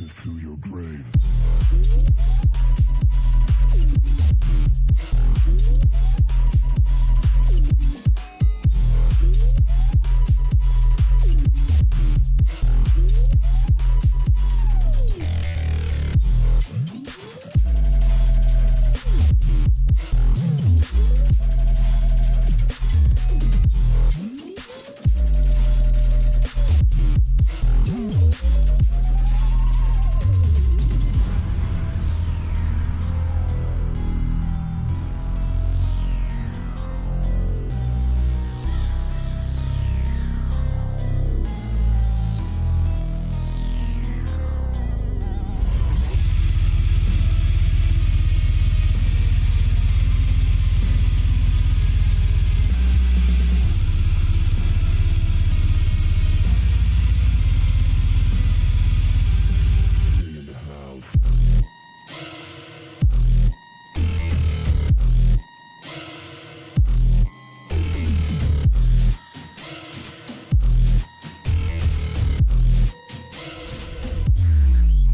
to your grave.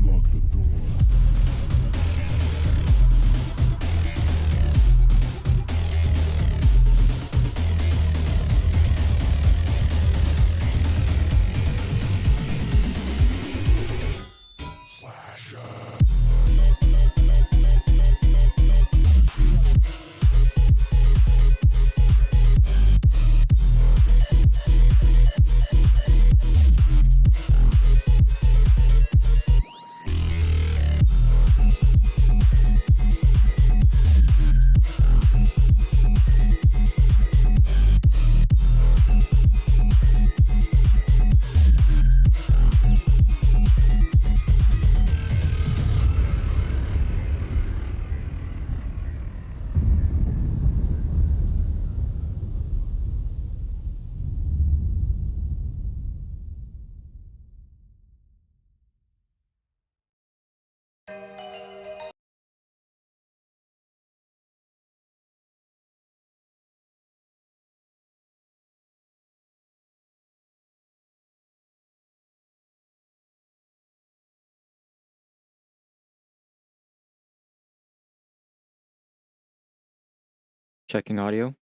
Lock the door. Slasher. Checking audio.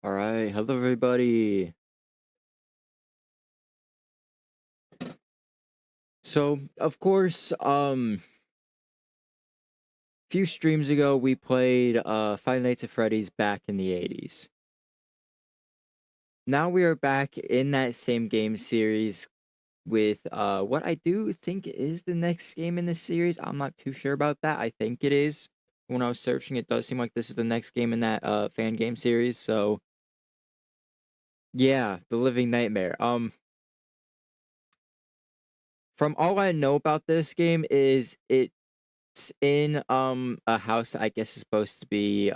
All right, hello everybody. So, of course, few streams ago we played Five Nights at Freddy's back in the 80s. Now we are back in that same game series with what I do think is the next game in this series. I'm not too sure about that. I think it is. When I was searching, it does seem like this is the next game in that fan game series. So, yeah, The Living Nightmare. From all I know about this game is it's in a house that I guess is supposed to be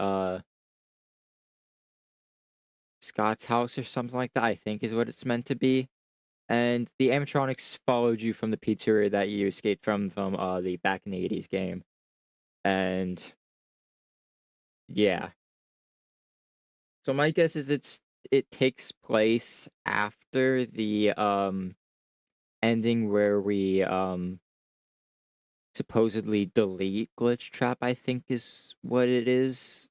Scott's house or something like that, I think is what it's meant to be. And the animatronics followed you from the pizzeria that you escaped from the back in the 80s game. And yeah. So my guess is it takes place after the ending where we supposedly delete Glitch Trap, I think is what it is.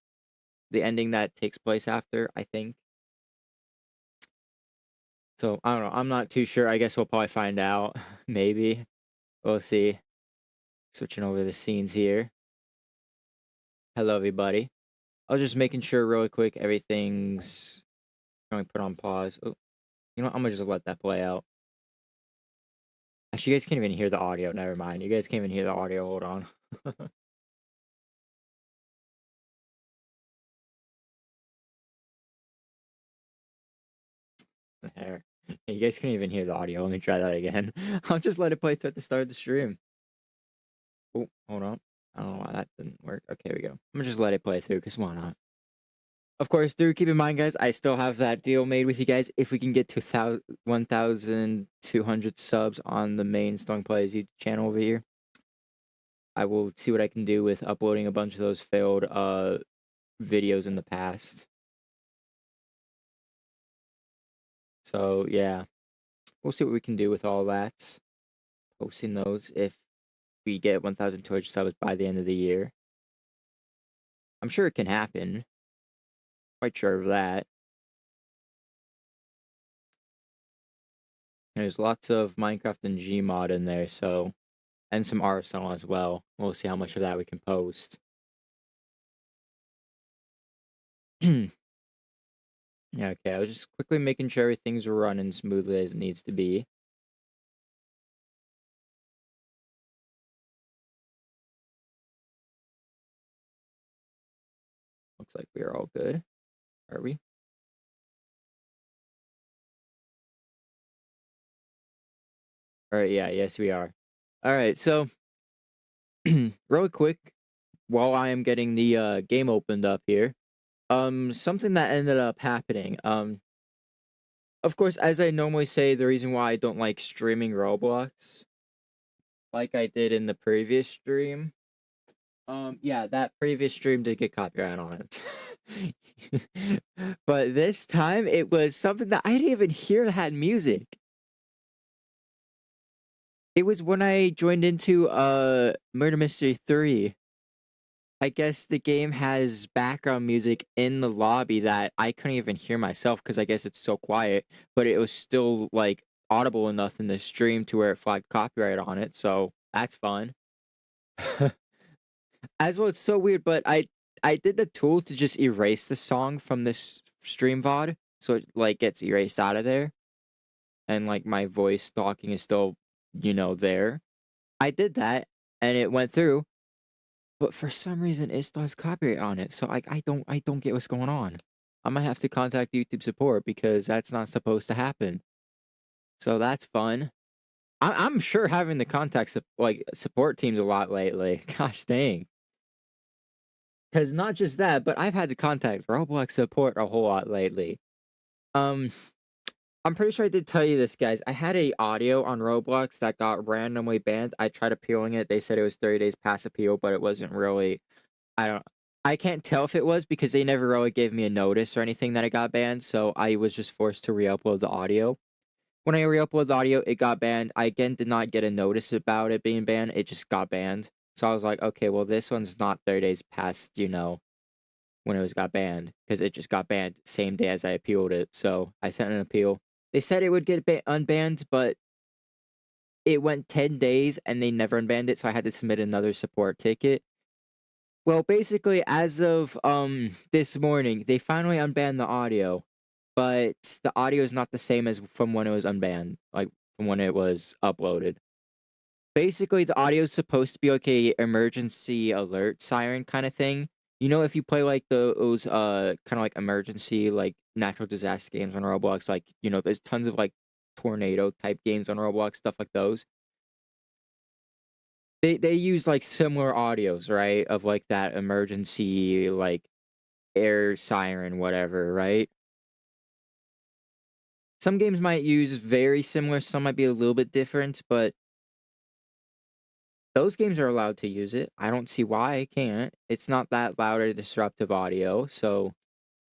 The ending that takes place after, I think. So, I don't know. I'm not too sure. I guess we'll probably find out. Maybe. We'll see. Switching over the scenes here. Hello, everybody. I was just making sure really quick everything's going to put on pause. Oh, you know what? I'm going to just let that play out. Actually, you guys can't even hear the audio. Never mind. You guys can't even hear the audio. Hold on. There. You guys couldn't even hear the audio. Let me try that again. I'll just let it play through at the start of the stream. Oh, hold on. I don't know why that didn't work. Okay, here we go. I'm gonna just let it play through, because why not? Of course, do keep in mind, guys, I still have that deal made with you guys. If we can get to 1,200 subs on the main Stone Plays YouTube channel over here, I will see what I can do with uploading a bunch of those failed videos in the past. So, yeah. We'll see what we can do with all that. Posting those if we get 1,200 subs by the end of the year. I'm sure it can happen. Quite sure of that. There's lots of Minecraft and Gmod in there, so, and some Arsenal as well. We'll see how much of that we can post. Yeah, okay, I was just quickly making sure everything's running smoothly as it needs to be. Looks like we are all good. Are we? Alright, yeah, yes we are. Alright, so, real quick, while I am getting the game opened up here, something that ended up happening, of course, as I normally say, the reason why I don't like streaming Roblox, like I did in the previous stream, yeah, that previous stream did get copyright on it. But this time, it was something that I didn't even hear had music. It was when I joined into, Murder Mystery 3. I guess the game has background music in the lobby that I couldn't even hear myself, because I guess it's so quiet, but it was still, like, audible enough in the stream to where it flagged copyright on it, so that's fun. As well, it's so weird, but I did the tool to just erase the song from this stream VOD, so it, like, gets erased out of there, and, like, my voice talking is still, there. I did that, and it went through, but for some reason, it still has copyright on it, so I don't get what's going on. I might have to contact YouTube support, because that's not supposed to happen. So that's fun. I'm sure having the contact support teams a lot lately. Gosh dang. Because not just that, but I've had to contact Roblox support a whole lot lately. Um, I'm pretty sure I did tell you this, guys. I had a audio on Roblox that got randomly banned. I tried appealing it. They said it was 30 days past appeal, but it wasn't really. I can't tell if it was, because they never really gave me a notice or anything that it got banned, so I was just forced to re-upload the audio. When I re-uploaded the audio, it got banned. I again did not get a notice about it being banned. It just got banned. So I was like, okay, well, this one's not 30 days past, when it was got banned, because it just got banned same day as I appealed it. So I sent an appeal. They said it would get unbanned, but it went 10 days and they never unbanned it, so I had to submit another support ticket. Well, basically, as of this morning, they finally unbanned the audio, but the audio is not the same as from when it was unbanned, like from when it was uploaded. Basically, the audio is supposed to be like a emergency alert siren kind of thing. If you play like those kind of like emergency, like natural disaster games on Roblox, like there's tons of like tornado type games on Roblox, stuff like those. They use like similar audios, right? Of like that emergency like air siren, whatever, right? Some games might use very similar, some might be a little bit different, but those games are allowed to use it. I don't see why I can't. It's not that loud or disruptive audio, so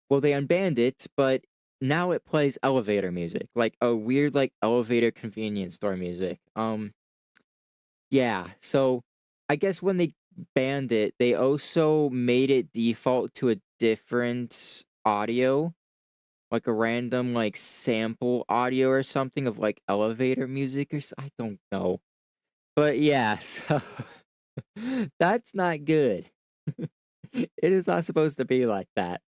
well, they unbanned it, but now it plays elevator music, like a weird like elevator convenience store music. Yeah, so I guess when they banned it, they also made it default to a different audio, like a random like sample audio or something of like elevator music I don't know. But yeah, so that's not good. It is not supposed to be like that.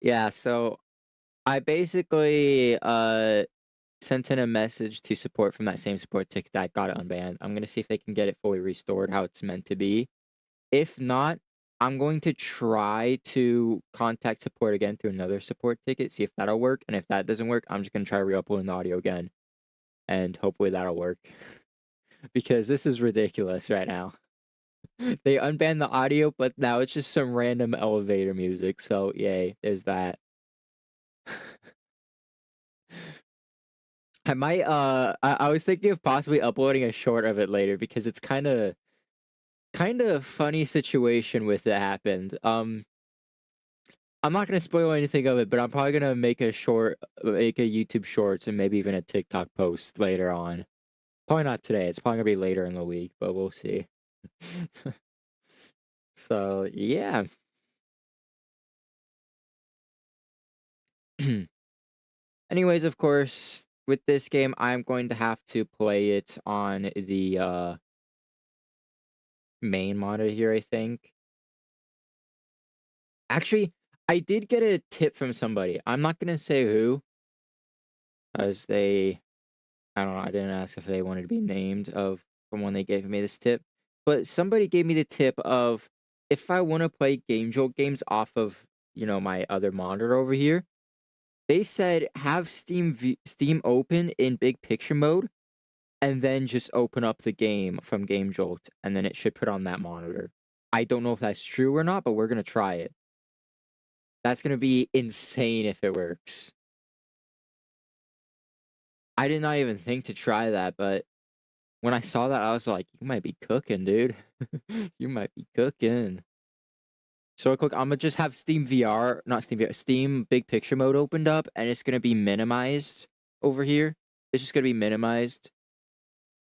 Yeah, so I basically sent in a message to support from that same support ticket that got it unbanned. I'm gonna see if they can get it fully restored how it's meant to be. If not, I'm going to try to contact support again through another support ticket, see if that'll work. And if that doesn't work, I'm just gonna try re-uploading the audio again. And hopefully that'll work. Because this is ridiculous right now. They unbanned the audio, but now it's just some random elevator music. So yay, there's that. I might I was thinking of possibly uploading a short of it later because it's kinda funny situation with it happened. I'm not gonna spoil anything of it, but I'm probably gonna make a YouTube Shorts and maybe even a TikTok post later on. Probably not today. It's probably gonna be later in the week, but we'll see. So yeah. Anyways, of course, with this game, I'm going to have to play it on the main monitor here, I think. Actually, I did get a tip from somebody. I'm not gonna say who, as I don't know, I didn't ask if they wanted to be named from when they gave me this tip. But somebody gave me the tip of if I want to play Game Jolt games off of, my other monitor over here, they said have Steam open in big picture mode and then just open up the game from Game Jolt and then it should put on that monitor. I don't know if that's true or not, but we're going to try it. That's going to be insane if it works. I did not even think to try that, but when I saw that, I was like, you might be cooking, dude. You might be cooking. So I'm gonna just have Steam VR, not Steam VR, Steam Big Picture Mode opened up, and it's gonna be minimized over here. It's just gonna be minimized.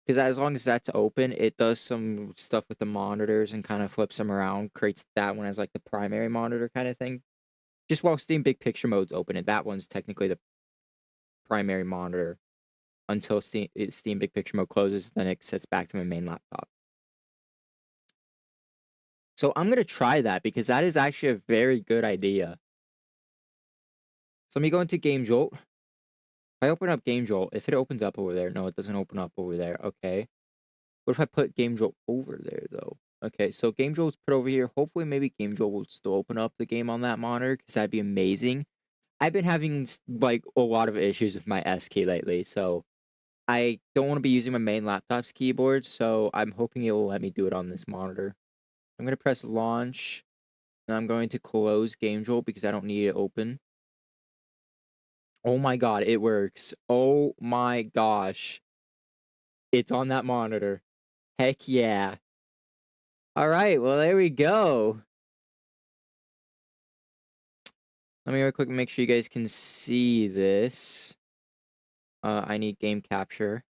Because as long as that's open, it does some stuff with the monitors and kind of flips them around, creates that one as like the primary monitor kind of thing. Just while Steam Big Picture Mode's open, and that one's technically the primary monitor until Steam Big Picture Mode closes, then it sets back to my main laptop. So I'm going to try that because that is actually a very good idea. So let me go into Game Jolt. If I open up Game Jolt, if it opens up over there, no, it doesn't open up over there. Okay. What if I put Game Jolt over there, though? Okay, so Game Jolt's put over here. Hopefully, maybe Game Jolt will still open up the game on that monitor because that'd be amazing. I've been having, like, a lot of issues with my S key lately, so I don't want to be using my main laptop's keyboard, so I'm hoping it will let me do it on this monitor. I'm going to press launch, and I'm going to close Game Jolt because I don't need it open. Oh my god, it works. Oh my gosh. It's on that monitor. Heck yeah. Alright, well there we go. Let me real quick make sure you guys can see this. I need game capture.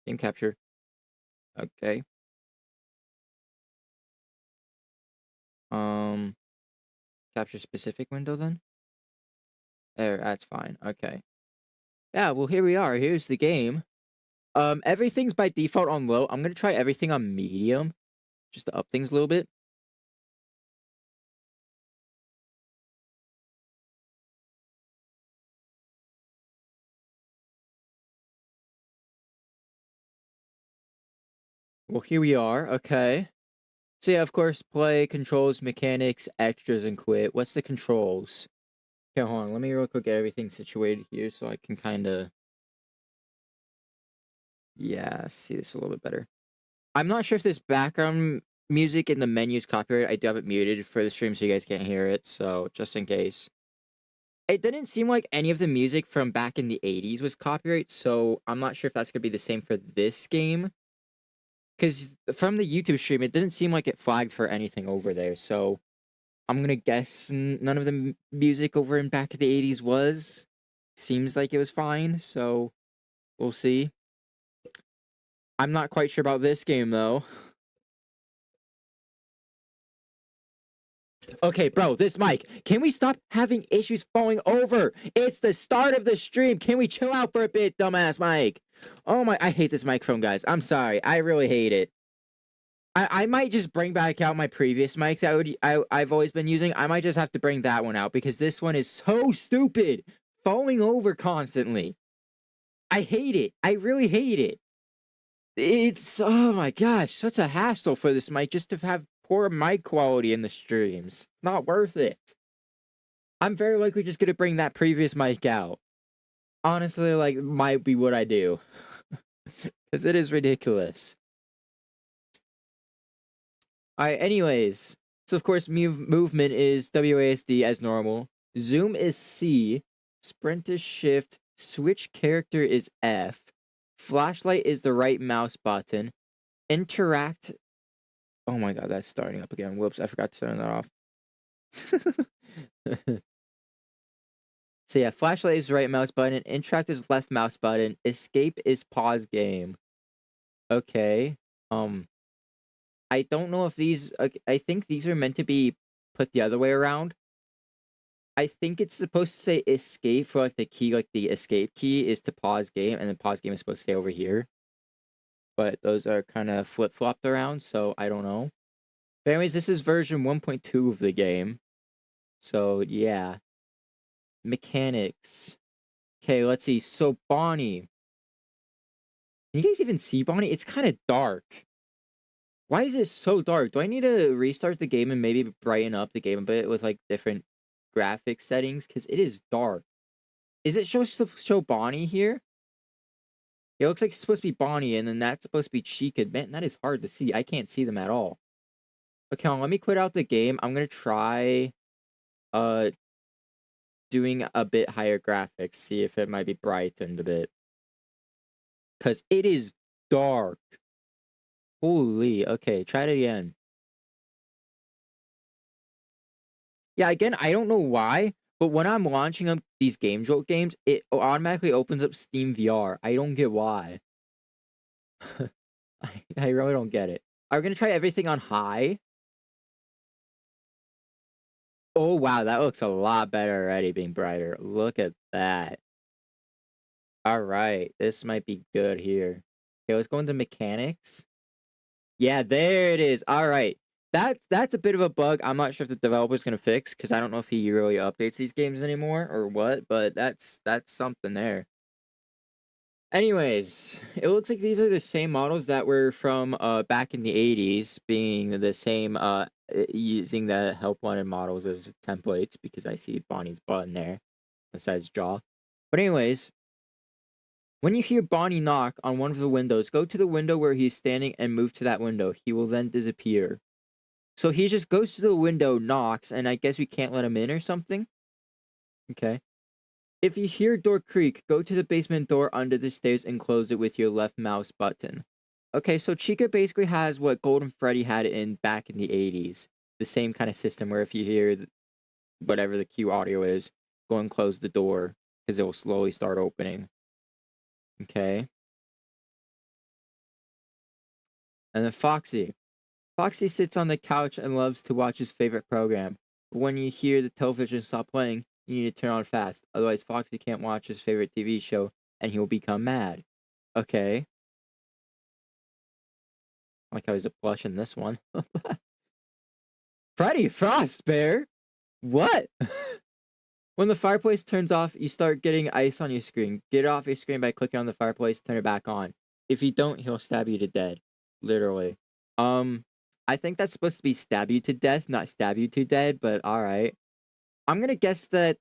Game capture. Okay. Capture specific window then? There, that's fine. Okay. Yeah, well here we are. Here's the game. Everything's by default on low. I'm gonna try everything on medium, just to up things a little bit. Well, here we are. Okay. So yeah, of course, play, controls, mechanics, extras, and quit. What's the controls? Okay, hold on. Let me real quick get everything situated here so I can kind of, yeah, see this a little bit better. I'm not sure if this background music in the menu is copyrighted. I do have it muted for the stream so you guys can't hear it, so just in case. It didn't seem like any of the music from back in the 80s was copyright, so I'm not sure if that's going to be the same for this game. Because from the YouTube stream, it didn't seem like it flagged for anything over there, so I'm gonna guess none of the music over in back in the 80s was. Seems like it was fine, so we'll see. I'm not quite sure about this game, though. Okay, bro, this mic. Can we stop having issues falling over? It's the start of the stream. Can we chill out for a bit, dumbass mic? Oh my, I hate this microphone, guys. I'm sorry. I really hate it. I might just bring back out my previous mic that I've always been using. I might just have to bring that one out because this one is so stupid. falling over constantly. I hate it. I really hate it. It's, oh my gosh, such a hassle for this mic just to have poor mic quality in the streams. It's not worth it. I'm very likely just gonna bring that previous mic out. Honestly, like, might be what I do. Because it is ridiculous. Alright, anyways. So, of course, movement is WASD as normal. Zoom is C. Sprint is Shift. Switch character is F. Flashlight is the right mouse button. Interact. Oh my god, that's starting up again. Whoops, I forgot to turn that off. So yeah, flashlight is right mouse button. Interact is left mouse button. Escape is pause game. Okay. I don't know if these. I think these are meant to be put the other way around. I think it's supposed to say escape for like the key, like the escape key is to pause game, and then pause game is supposed to stay over here. But those are kind of flip-flopped around, so I don't know. But anyways, this is version 1.2 of the game. So yeah. Mechanics. Okay, let's see. So Bonnie. Can you guys even see Bonnie? It's kind of dark. Why is it so dark? Do I need to restart the game and maybe brighten up the game a bit with like different graphics settings? Because it is dark. Is it supposed to show Bonnie here? It looks like it's supposed to be Bonnie, and then that's supposed to be Chica. Man, that is hard to see. I can't see them at all. Okay, let me quit out the game. I'm gonna try doing a bit higher graphics, see if it might be brightened a bit. Cause it is dark. Holy, okay, try it again. Yeah, again, I don't know why, but when I'm launching up these Game Jolt games, it automatically opens up Steam VR. I don't get why. I really don't get it. Are we gonna try everything on high? Oh wow, that looks a lot better already being brighter. Look at that. Alright, this might be good here. Okay, let's go into mechanics. Yeah, there it is. Alright. That's a bit of a bug. I'm not sure if the developer's gonna fix, because I don't know if he really updates these games anymore or what, but that's something there. Anyways, it looks like these are the same models that were from back in the 80s, being the same using the help wanted models as templates, because I see Bonnie's butt in there besides jaw. But anyways, when you hear Bonnie knock on one of the windows, go to the window where he's standing and move to that window. He will then disappear. So he just goes to the window, knocks, and I guess we can't let him in or something? Okay. If you hear door creak, go to the basement door under the stairs and close it with your left mouse button. Okay, so Chica basically has what Golden Freddy had back in the 80s. The same kind of system where if you hear whatever the cue audio is, go and close the door, because it will slowly start opening. Okay. And then Foxy. Foxy sits on the couch and loves to watch his favorite program. But when you hear the television stop playing, you need to turn on fast. Otherwise, Foxy can't watch his favorite TV show and he will become mad. Okay. I like how he's a plush in this one. Freddy Frostbear? What? When the fireplace turns off, you start getting ice on your screen. Get it off your screen by clicking on the fireplace, turn it back on. If you don't, he'll stab you to death. Literally. I think that's supposed to be stab you to death, not stab you to dead, but alright. I'm gonna guess that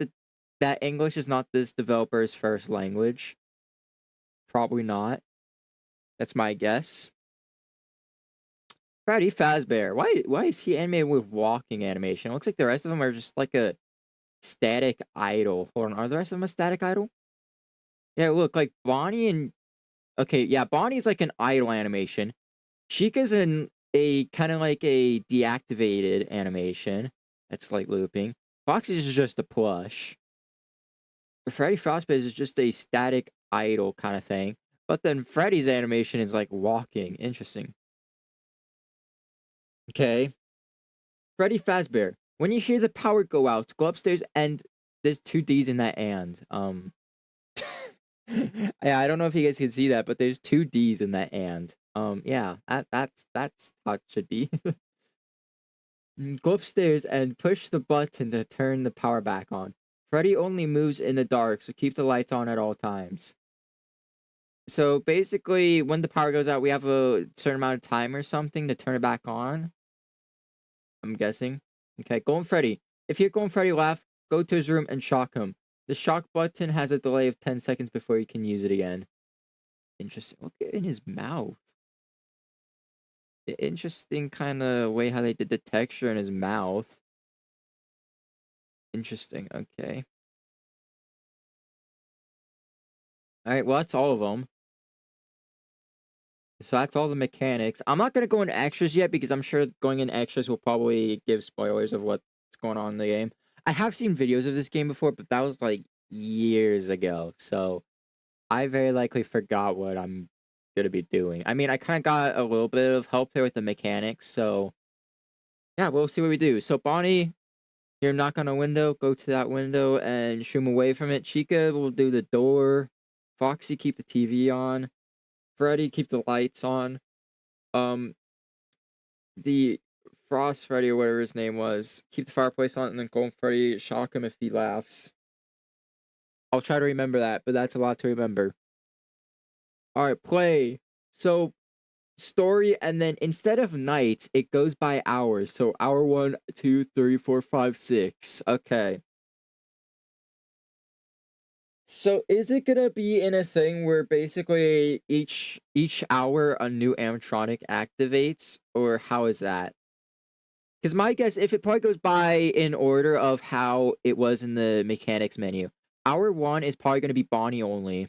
that English is not this developer's first language. Probably not. That's my guess. Freddy Fazbear. Why is he animated with walking animation? It looks like the rest of them are just like a static idol. Hold on, are the rest of them a static idol? Yeah, look, like Bonnie and... Okay, yeah, Bonnie's like an idle animation. Chica's in a kind of like a deactivated animation. That's like looping. Foxy's is just a plush. Freddy Frostbite is just a static idle kind of thing. But then Freddy's animation is like walking. Interesting. Okay. Freddy Fazbear. When you hear the power go out, go upstairs and there's two D's in that and. Yeah, I don't know if you guys can see that, but there's two D's in that and. Yeah, that's how it should be. Go upstairs and push the button to turn the power back on. Freddy only moves in the dark, so keep the lights on at all times. So basically, when the power goes out, we have a certain amount of time or something to turn it back on. I'm guessing. Okay, Golden Freddy. If you hear Golden Freddy laugh, go to his room and shock him. The shock button has a delay of 10 seconds before you can use it again. Interesting. Look in his mouth. Interesting kind of way how they did the texture in his mouth. Interesting. Okay. Alright, well, that's all of them. So that's all the mechanics. I'm not going to go into extras yet because I'm sure going in extras will probably give spoilers of what's going on in the game. I have seen videos of this game before, but that was like years ago. So I very likely forgot what I'm going to be doing. I mean, I kind of got a little bit of help here with the mechanics. So yeah, we'll see what we do. So Bonnie, here, knock on a window, go to that window and shoo him away from it. Chica will do the door. Foxy, keep the TV on. Freddy, keep the lights on. The Frost Freddy or whatever his name was, keep the fireplace on, and then Golden Freddy, shock him if he laughs. I'll try to remember that, but that's a lot to remember. Alright, play. So, story, and then instead of nights, it goes by hours. So, hour 1, 2, 3, 4, 5, 6. Okay. So is it gonna be in a thing where basically each hour a new animatronic activates, or how is that? Because my guess, if it probably goes by in order of how it was in the mechanics menu, hour 1 is probably gonna be Bonnie only.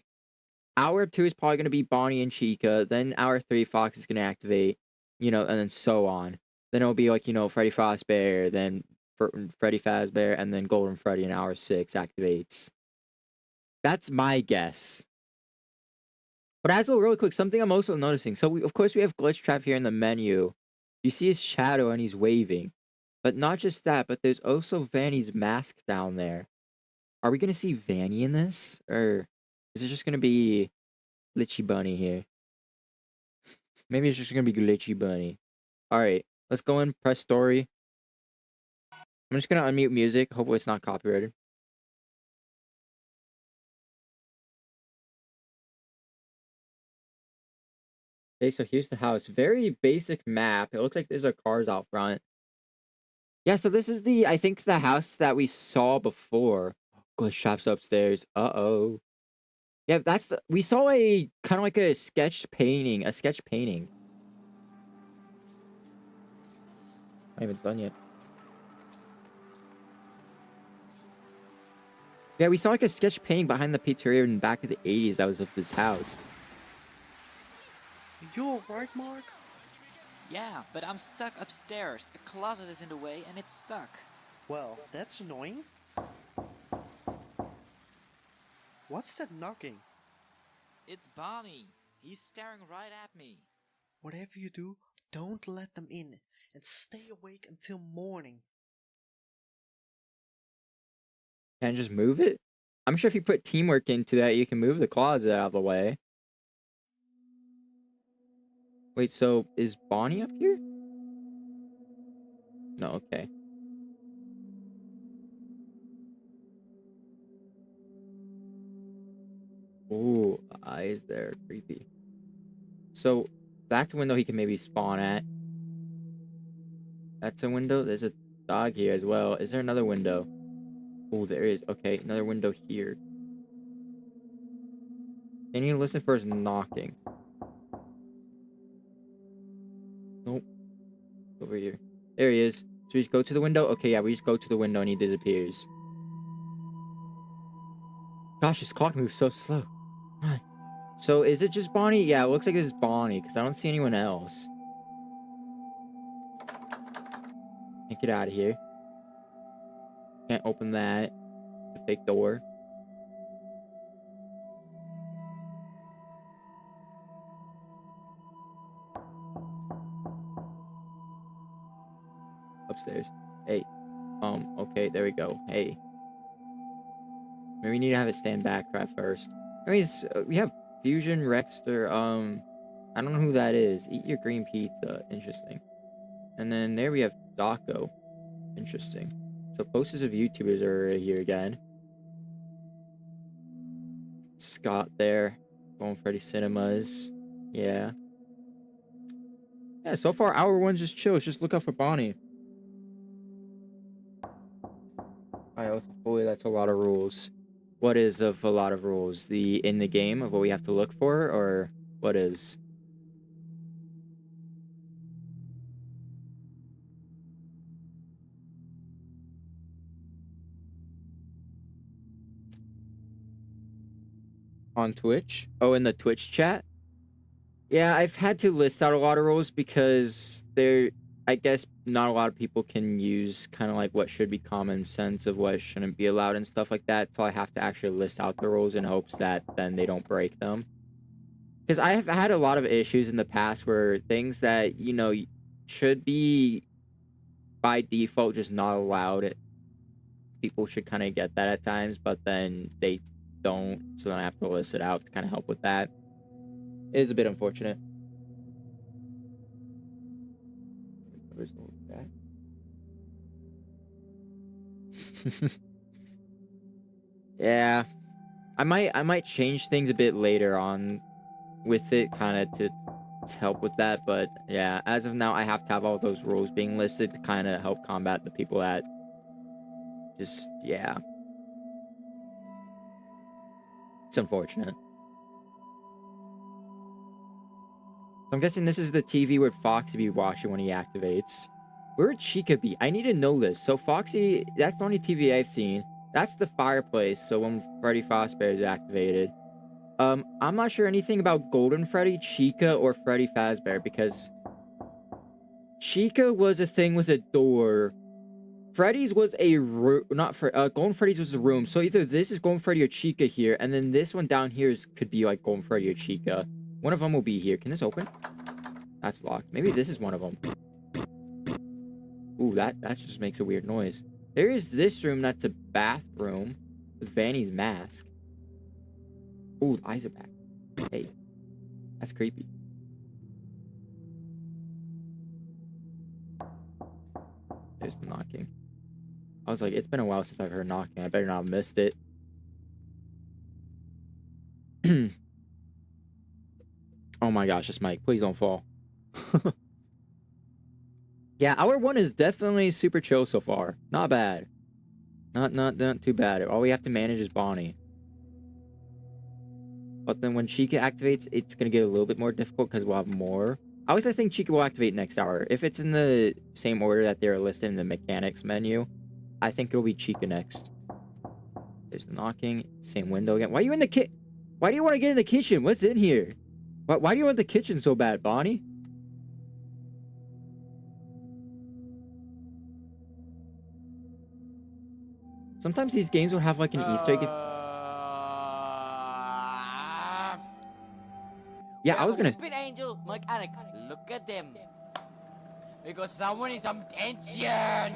Hour 2 is probably gonna be Bonnie and Chica. Then hour 3, Fox is gonna activate, and then so on. Then it'll be like Freddy Fazbear, then Freddy Fazbear, and then Golden Freddy in hour 6 activates. That's my guess. But as well, really quick, something I'm also noticing. So, of course, we have Glitch Trap here in the menu. You see his shadow and he's waving. But not just that, but there's also Vanny's mask down there. Are we going to see Vanny in this? Or is it just going to be Glitchy Bunny here? Maybe it's just going to be Glitchy Bunny. Alright, let's go in, press story. I'm just going to unmute music. Hopefully it's not copyrighted. Okay, so here's the house. Very basic map. It looks like there's cars out front. Yeah, so this is I think the house that we saw before. Glitch Shop's upstairs. Uh-oh. Yeah, we saw a, kind of like a sketch painting. I haven't done yet. Yeah, we saw like a sketch painting behind the pizzeria in the back of the 80s that was of this house. You alright, Mark? Yeah, but I'm stuck upstairs. A closet is in the way and it's stuck. Well, that's annoying. What's that knocking? It's Bonnie. He's staring right at me. Whatever you do, don't let them in and stay awake until morning. Can't just move it? I'm sure if you put teamwork into that, you can move the closet out of the way. Wait, so is Bonnie up here? No, okay. Ooh, eyes there. Creepy. So, that's a window he can maybe spawn at. That's a window. There's a dog here as well. Is there another window? Oh, there is. Okay, another window here. Can you listen for his knocking? Nope. Over here. There he is. So we just go to the window? Okay, yeah, we just go to the window and he disappears. Gosh, this clock moves so slow. Come on. So is it just Bonnie? Yeah, it looks like it's Bonnie because I don't see anyone else. Can't get out of here. Can't open that. The fake door. Upstairs. Hey. Okay, there we go. Hey. Maybe we need to have it stand back right first. Anyways, we have Fusion, Rexter, I don't know who that is. Eat your green pizza. Interesting. And then there we have Daco. Interesting. So posters of YouTubers are here again. Scott there. Going Freddy Cinemas. Yeah. Yeah, so far, hour one's just chill. Just look out for Bonnie. Hopefully that's a lot of rules. What is of a lot of rules? The in the game of what we have to look for, or what is? On Twitch? Oh, in the Twitch chat? Yeah, I've had to list out a lot of rules because I guess not a lot of people can use kind of like what should be common sense of what shouldn't be allowed and stuff like that. So I have to actually list out the rules in hopes that then they don't break them. Because I have had a lot of issues in the past where things that, you know, should be by default just not allowed. People should kind of get that at times, but then they don't. So then I have to list it out to kind of help with that. It is a bit unfortunate. Yeah, I might change things a bit later on with it, kind of to help with that. But yeah, as of now, I have to have all those rules being listed to kind of help combat the people that just yeah. It's unfortunate. I'm guessing this is the TV where Foxy be watching when he activates. Where would Chica be? I need to know this. So Foxy, that's the only TV I've seen. That's the fireplace, so when Freddy Fazbear is activated. I'm not sure anything about Golden Freddy, Chica, or Freddy Fazbear, because Chica was a thing with a door. Freddy's was a room, Golden Freddy's was a room, so either this is Golden Freddy or Chica here, and then this one down here could be like Golden Freddy or Chica. One of them will be here. Can this open? That's locked. Maybe this is one of them. Ooh, that just makes a weird noise. There is this room that's a bathroom with Vanny's mask. Ooh, the eyes are back. Hey, that's creepy. There's the knocking. I was like, it's been a while since I've heard knocking. I better not have missed it. Oh my gosh, this mic. Please don't fall. Yeah, hour one is definitely super chill so far. Not bad. Not too bad. All we have to manage is Bonnie. But then when Chica activates, it's gonna get a little bit more difficult because we'll have more. I always think Chica will activate next hour. If it's in the same order that they're listed in the mechanics menu, I think it'll be Chica next. There's the knocking. Same window again. Why are you in the Why do you want to get in the kitchen? What's in here? Why do you want the kitchen so bad, Bonnie? Sometimes these games will have like an Easter egg. Yeah, I was gonna. Spin Angel mechanic. Look at them. Because someone needs some tension.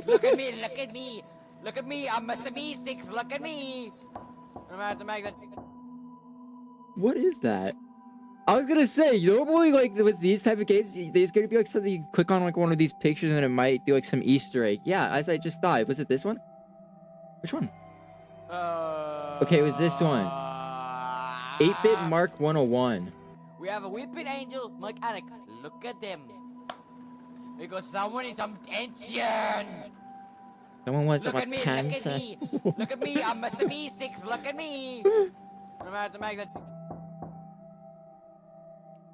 Look at me. Look at me. Look at me. I'm Mr. B6. Look at me. I'm about to make that. What is that? I was gonna say, normally, like, with these type of games, there's gonna be, like, something you click on, like, one of these pictures and it might do, like, some Easter egg. Yeah, as I just died. Was it this one? Which one? Okay, it was this one. 8-bit Mark 101. We have a Whipping Angel mechanic. Look at them. Because someone needs some tension. Someone wants Look some at me. cancer. Look at me. Look at me. I'm Mr. B6. Look at me. I'm about to make that.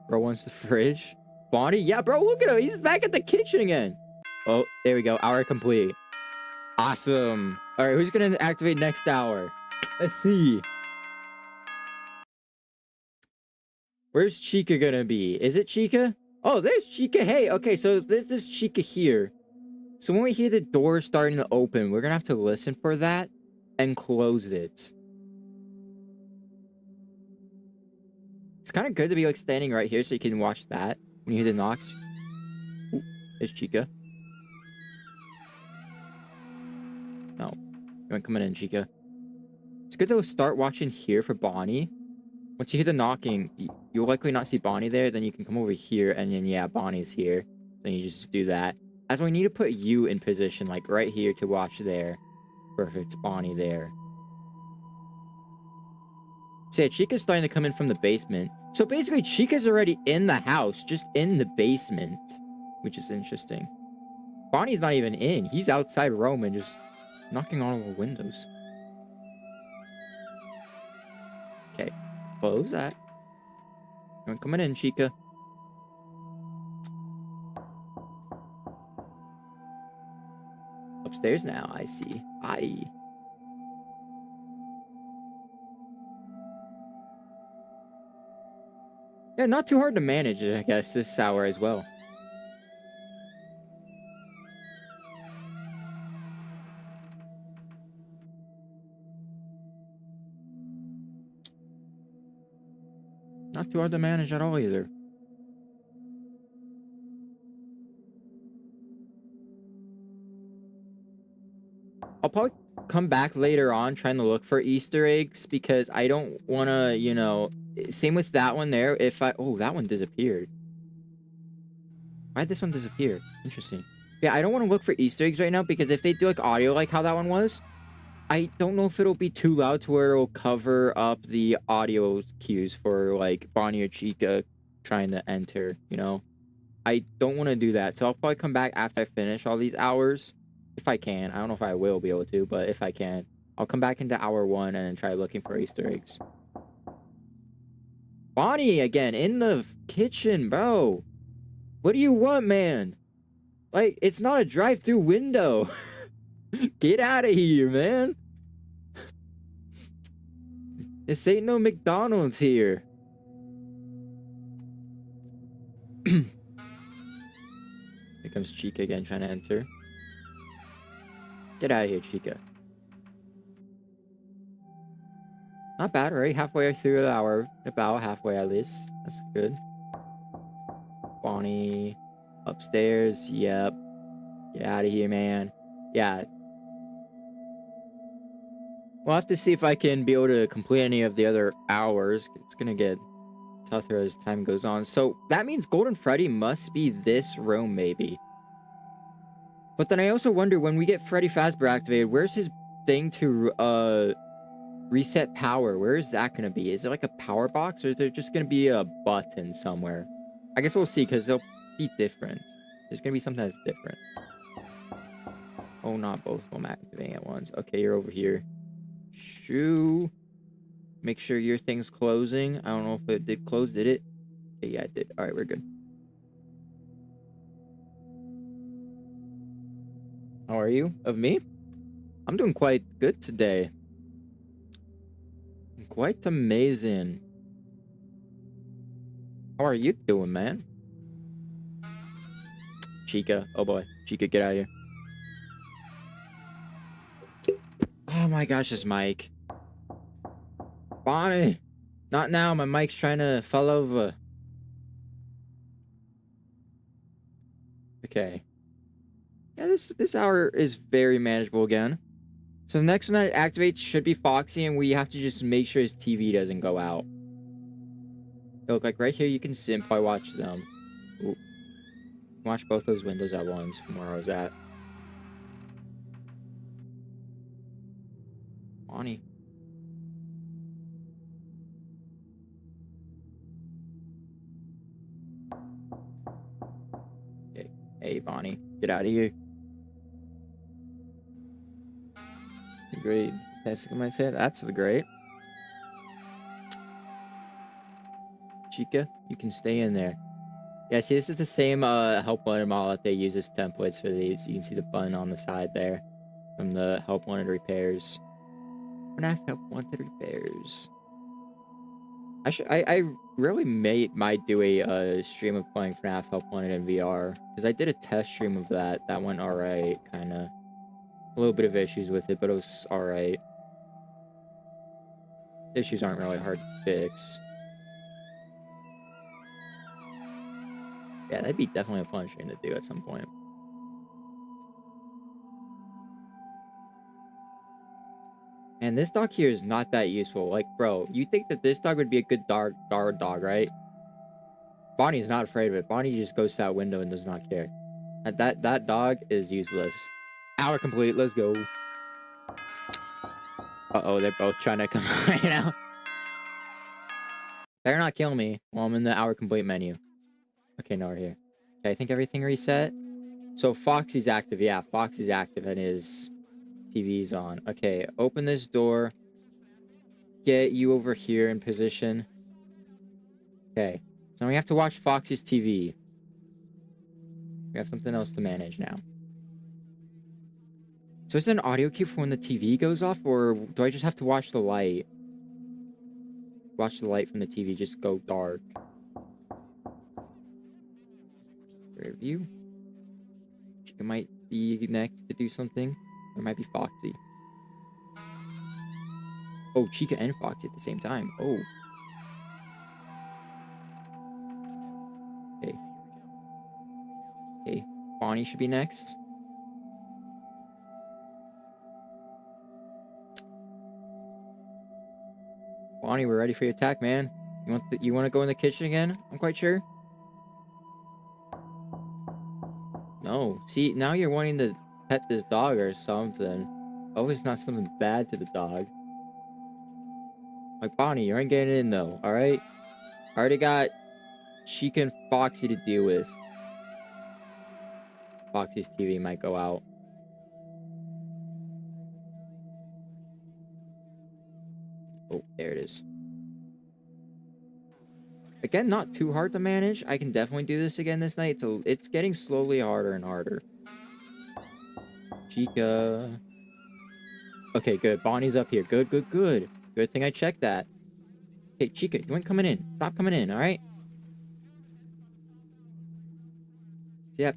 Bro wants the fridge. Bonnie? Yeah, bro, look at him. He's back at the kitchen again. Oh, there we go. Hour complete. Awesome. All right, who's going to activate next hour? Let's see. Where's Chica going to be? Is it Chica? Oh, there's Chica. Hey, okay, so there's this Chica here. So when we hear the door starting to open, we're going to have to listen for that and close it. It's kind of good to be, like, standing right here so you can watch that when you hear the knocks. Ooh, there's Chica. No. You ain't coming in, Chica. It's good to start watching here for Bonnie. Once you hear the knocking, you'll likely not see Bonnie there. Then you can come over here, and then, yeah, Bonnie's here. Then you just do that. That's why we need to put you in position, like, right here to watch there. Perfect. Bonnie there. So yeah, Chica's starting to come in from the basement. So basically, Chica's already in the house, just in the basement, which is interesting. Bonnie's not even in. He's outside roaming, just knocking on all the windows. Okay, close that. Coming in, Chica. Upstairs now, I see. Aye. Yeah, not too hard to manage, I guess, this hour as well. Not too hard to manage at all, either. I'll probably come back later on trying to look for Easter eggs because I don't want to, you know... Same with that one there. If I... Oh, that one disappeared. Why'd this one disappear? Interesting. Yeah, I don't want to look for Easter eggs right now because if they do like audio like how that one was, I don't know if it'll be too loud to where it'll cover up the audio cues for like Bonnie or Chica trying to enter, you know? I don't want to do that. So I'll probably come back after I finish all these hours. If I can. I don't know if I will be able to, but if I can, I'll come back into hour 1 and then try looking for Easter eggs. Bonnie again in the kitchen, bro. What do you want, man? Like, it's not a drive-through window. Get out of here, man. This ain't no McDonald's here. Here comes Chica again trying to enter. Get out of here, Chica. Not bad, right? Halfway through the hour. About halfway at least. That's good. Bonnie. Upstairs. Yep. Get out of here, man. Yeah. We'll have to see if I can be able to complete any of the other hours. It's gonna get tougher as time goes on. So that means Golden Freddy must be this room, maybe. But then I also wonder, when we get Freddy Fazbear activated, where's his thing to reset power? Where is that gonna be? Is it like a power box, or is there just gonna be a button somewhere? I guess we'll see, because they'll be different. There's gonna be something that's different. Oh, not both of them activating at once. Okay, you're over here. Shoo. Make sure your thing's closing. I don't know if it did close, did it? Okay, yeah, it did. Alright, we're good. How are you? Of me? I'm doing quite good today. Quite amazing. How are you doing, man? Chica. Oh boy. Chica, get out of here. Oh my gosh, this mic. Bonnie! Not now, my mic's trying to fall over. Okay. Yeah, this hour is very manageable again. So the next one that activates should be Foxy, and we have to just make sure his TV doesn't go out. Look, like right here, you can sit and probably watch them. Ooh. Watch both those windows at once from where I was at. Bonnie. Okay. Hey, Bonnie. Get out of here. Great. That's what I said. That's great. Chica, you can stay in there. Yeah, see, this is the same help wanted model that they use as templates for these. You can see the button on the side there from the help wanted repairs. FNAF help wanted repairs. I really might do a stream of playing FNAF help wanted in VR, because I did a test stream of that. That went alright, kind of. A little bit of issues with it, but it was alright. Issues aren't really hard to fix. Yeah, that'd be definitely a fun stream to do at some point. And this dog here is not that useful. Like, bro, you think that this dog would be a good dog, right? Bonnie is not afraid of it. Bonnie just goes to that window and does not care. That dog is useless. Hour complete. Let's go. Uh-oh, they're both trying to come right now. Better not kill me while I'm in the hour complete menu. Okay, no, we're here. Okay, I think everything reset. So Foxy's active. Yeah, Foxy's active and his TV's on. Okay, open this door. Get you over here in position. Okay, so now we have to watch Foxy's TV. We have something else to manage now. So is it an audio cue for when the TV goes off, or do I just have to watch the light? Watch the light from the TV just go dark. Rear view. Chica might be next to do something. Or it might be Foxy. Oh, Chica and Foxy at the same time. Oh. Okay. Okay. Bonnie should be next. Bonnie, we're ready for your attack, man. You want to go in the kitchen again? I'm quite sure. No. See, now you're wanting to pet this dog or something. Always not something bad to the dog. Like, Bonnie, you ain't getting in, though, alright? I already got Chica and Foxy to deal with. Foxy's TV might go out. Oh, there it is. Again, not too hard to manage. I can definitely do this again this night. So it's getting slowly harder and harder. Chica. Okay, good. Bonnie's up here. Good, good, good. Good thing I checked that. Hey, Chica, you ain't coming in. Stop coming in, alright? See,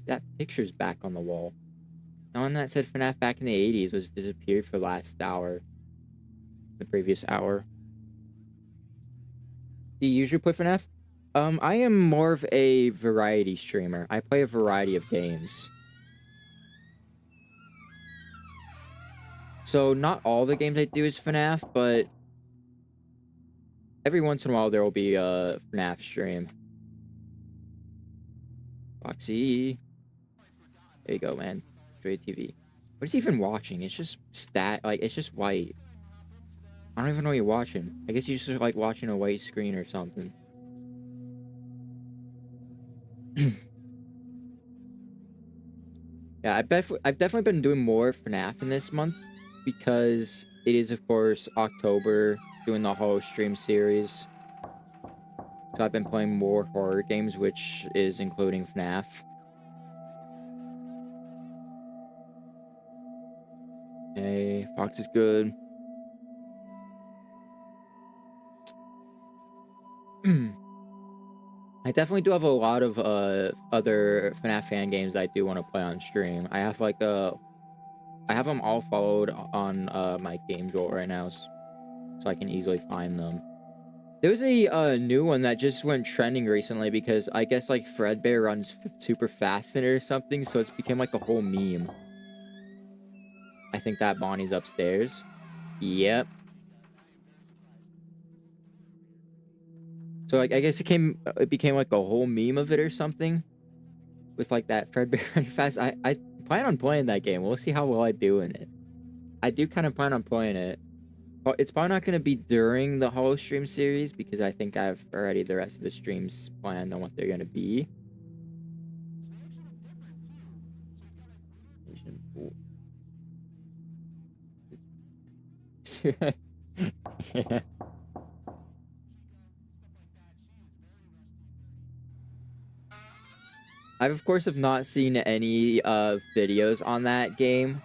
that picture's back on the wall. No one that said FNAF back in the 80s was disappeared for the last hour. The previous hour. Do you usually play FNAF? I am more of a variety streamer. I play a variety of games. So, not all the games I do is FNAF, but every once in a while there will be a FNAF stream. Foxy. There you go, man. Straight TV. What is he even watching? It's just it's just white. I don't even know what you're watching. I guess you just like watching a white screen or something. Yeah, I've definitely been doing more FNAF in this month because it is, of course, October, doing the whole stream series. So I've been playing more horror games, which is including FNAF. Hey, Fox is good. I definitely do have a lot of other FNAF fan games that I do want to play on stream. I have I have them all followed on my game jolt right now, so I can easily find them. There's a new one that just went trending recently because I guess like Fredbear runs super fast in it or something, so it's become like a whole meme. I think that Bonnie's upstairs. Yep. So like, I guess it became like a whole meme of it or something, with like that Fredbear running fast. I plan on playing that game. We'll see how well I do in it. I do kind of plan on playing it. Well, it's probably not going to be during the whole stream series because I think I've already the rest of the streams planned on what they're going to be. Yeah. I of course have not seen any videos on that game.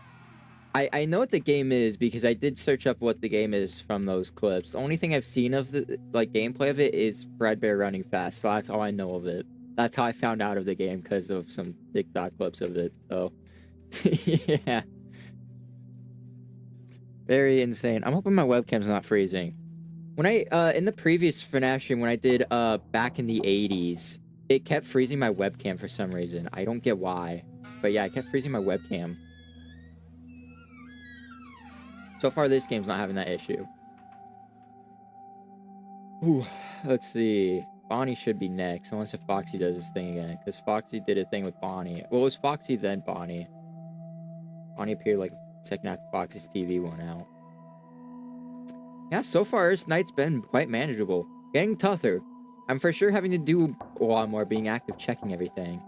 I know what the game is because I did search up what the game is from those clips. The only thing I've seen of the gameplay of it is Fredbear running fast, so that's all I know of it. That's how I found out of the game, because of some TikTok clips of it. So yeah. Very insane. I'm hoping my webcam's not freezing. When I in the previous FNAF stream when I did back in the 80s, it kept freezing my webcam for some reason. I don't get why. But yeah, it kept freezing my webcam. So far, this game's not having that issue. Ooh, let's see. Bonnie should be next, unless if Foxy does his thing again. Because Foxy did a thing with Bonnie. Well, it was Foxy, then Bonnie. Bonnie appeared like a second after Foxy's TV went out. Yeah, so far, this night's been quite manageable. Getting tougher. I'm for sure having to do a lot more being active, checking everything.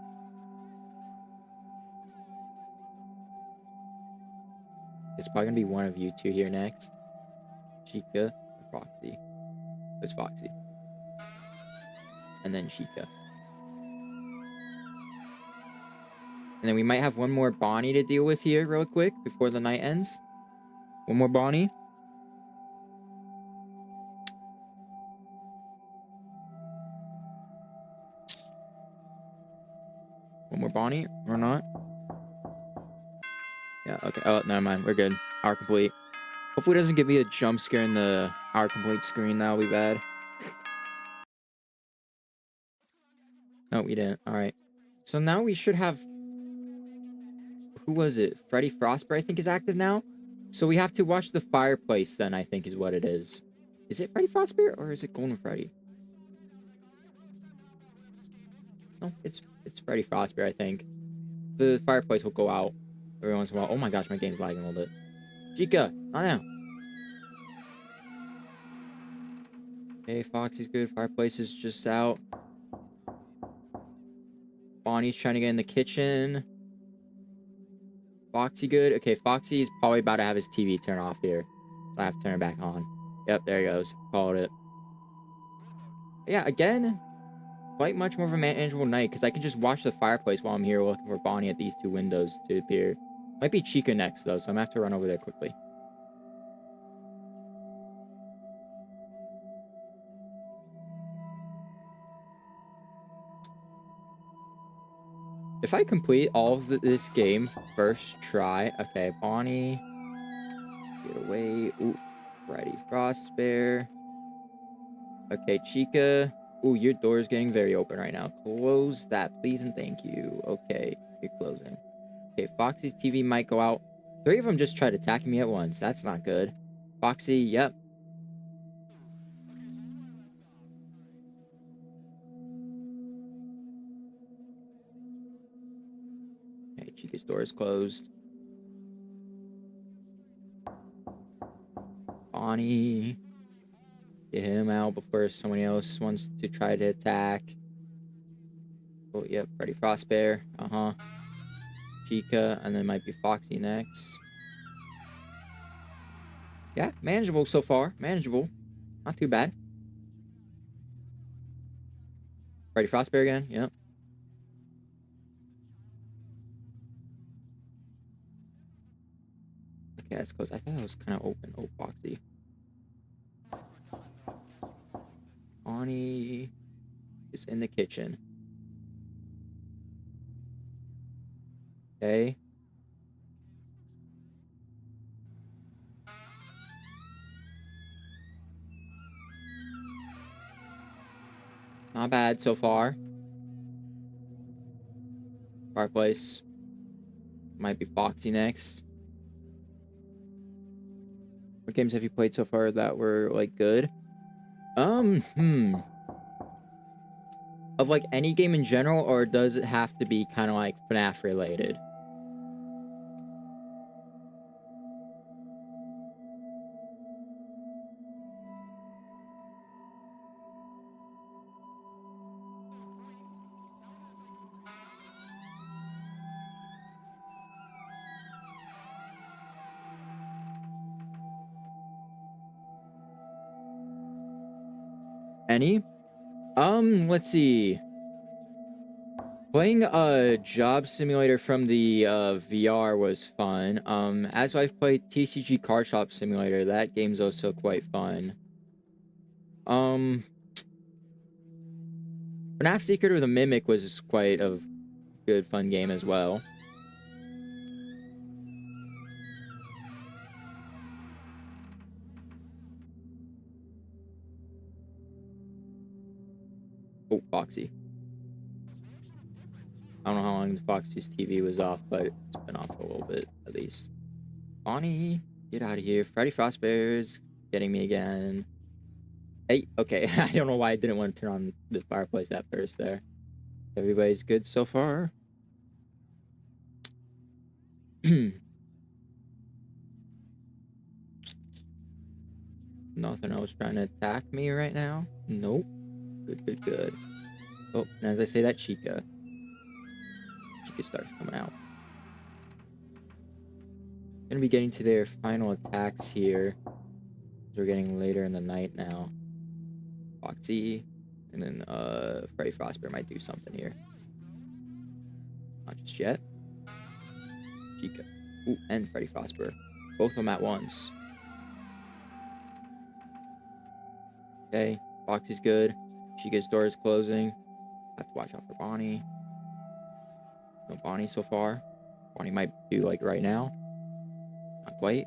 It's probably gonna be one of you two here next. Chica or Foxy. There's Foxy. And then Chica. And then we might have one more Bonnie to deal with here real quick before the night ends. One more Bonnie. One more Bonnie or not? Yeah, okay. Oh, never mind. We're good. Hour complete. Hopefully it doesn't give me a jump scare in the hour complete screen. That'll be bad. No, we didn't. Alright. So now we should have... Who was it? Freddy Frostbear, I think, is active now? So we have to watch the fireplace then, I think, is what it is. Is it Freddy Frostbear or is it Golden Freddy? No, it's Freddy Frostbear, I think. The fireplace will go out every once in a while. Oh my gosh, my game's lagging a little bit. Chica, not now. Okay, Foxy's good. Fireplace is just out. Bonnie's trying to get in the kitchen. Foxy good. Okay, Foxy's probably about to have his TV turn off here. So I have to turn it back on. Yep, there he goes. Called it. Yeah, again, quite much more of a manageable night because I can just watch the fireplace while I'm here looking for Bonnie at these two windows to appear. Might be Chica next, though, so I'm going to have to run over there quickly. If I complete all of this game first try... Okay, Bonnie. Get away. Ooh, Freddy Frostbear. Okay, Chica. Ooh, your door is getting very open right now. Close that, please, and thank you. Okay, you're closing. Okay, Foxy's TV might go out. 3 of them just tried attacking me at once. That's not good. Foxy, yep. Okay, Chica's door is closed. Bonnie. Get him out before someone else wants to try to attack. Oh, yep, Freddy Frostbear. Uh-huh. Chica, and then might be Foxy next. Yeah, manageable so far. Manageable. Not too bad. Freddy Frostbear again. Yep. Okay, that's close. I thought that was kind of open. Oh, Foxy. Bonnie is in the kitchen. Okay. Not bad so far. Fireplace. Might be Foxy next. What games have you played so far that were, like, good? Of, like, any game in general, or does it have to be kind of, like, FNAF related? Any? Let's see. Playing a job simulator from the VR was fun. As I've played TCG Car Shop Simulator, that game's also quite fun. FNAF Secret of the Mimic was quite a good fun game as well. Oh, Foxy. I don't know how long Foxy's TV was off, but it's been off for a little bit, at least. Bonnie, get out of here. Freddy Frostbear's getting me again. Hey, okay. I don't know why I didn't want to turn on the fireplace at first there. Everybody's good so far. Nothing else trying to attack me right now. Nope. Good. Oh, and as I say that, Chica starts coming out. Gonna be getting to their final attacks here. We're getting later in the night now. Foxy, and then Freddy Frostbear might do something here. Not just yet. Chica. Ooh, and Freddy Frostbear. Both of them at once. Okay, Foxy's good. Chica's door is closing. Have to watch out for Bonnie. No Bonnie so far. Bonnie might do like right now. Not quite.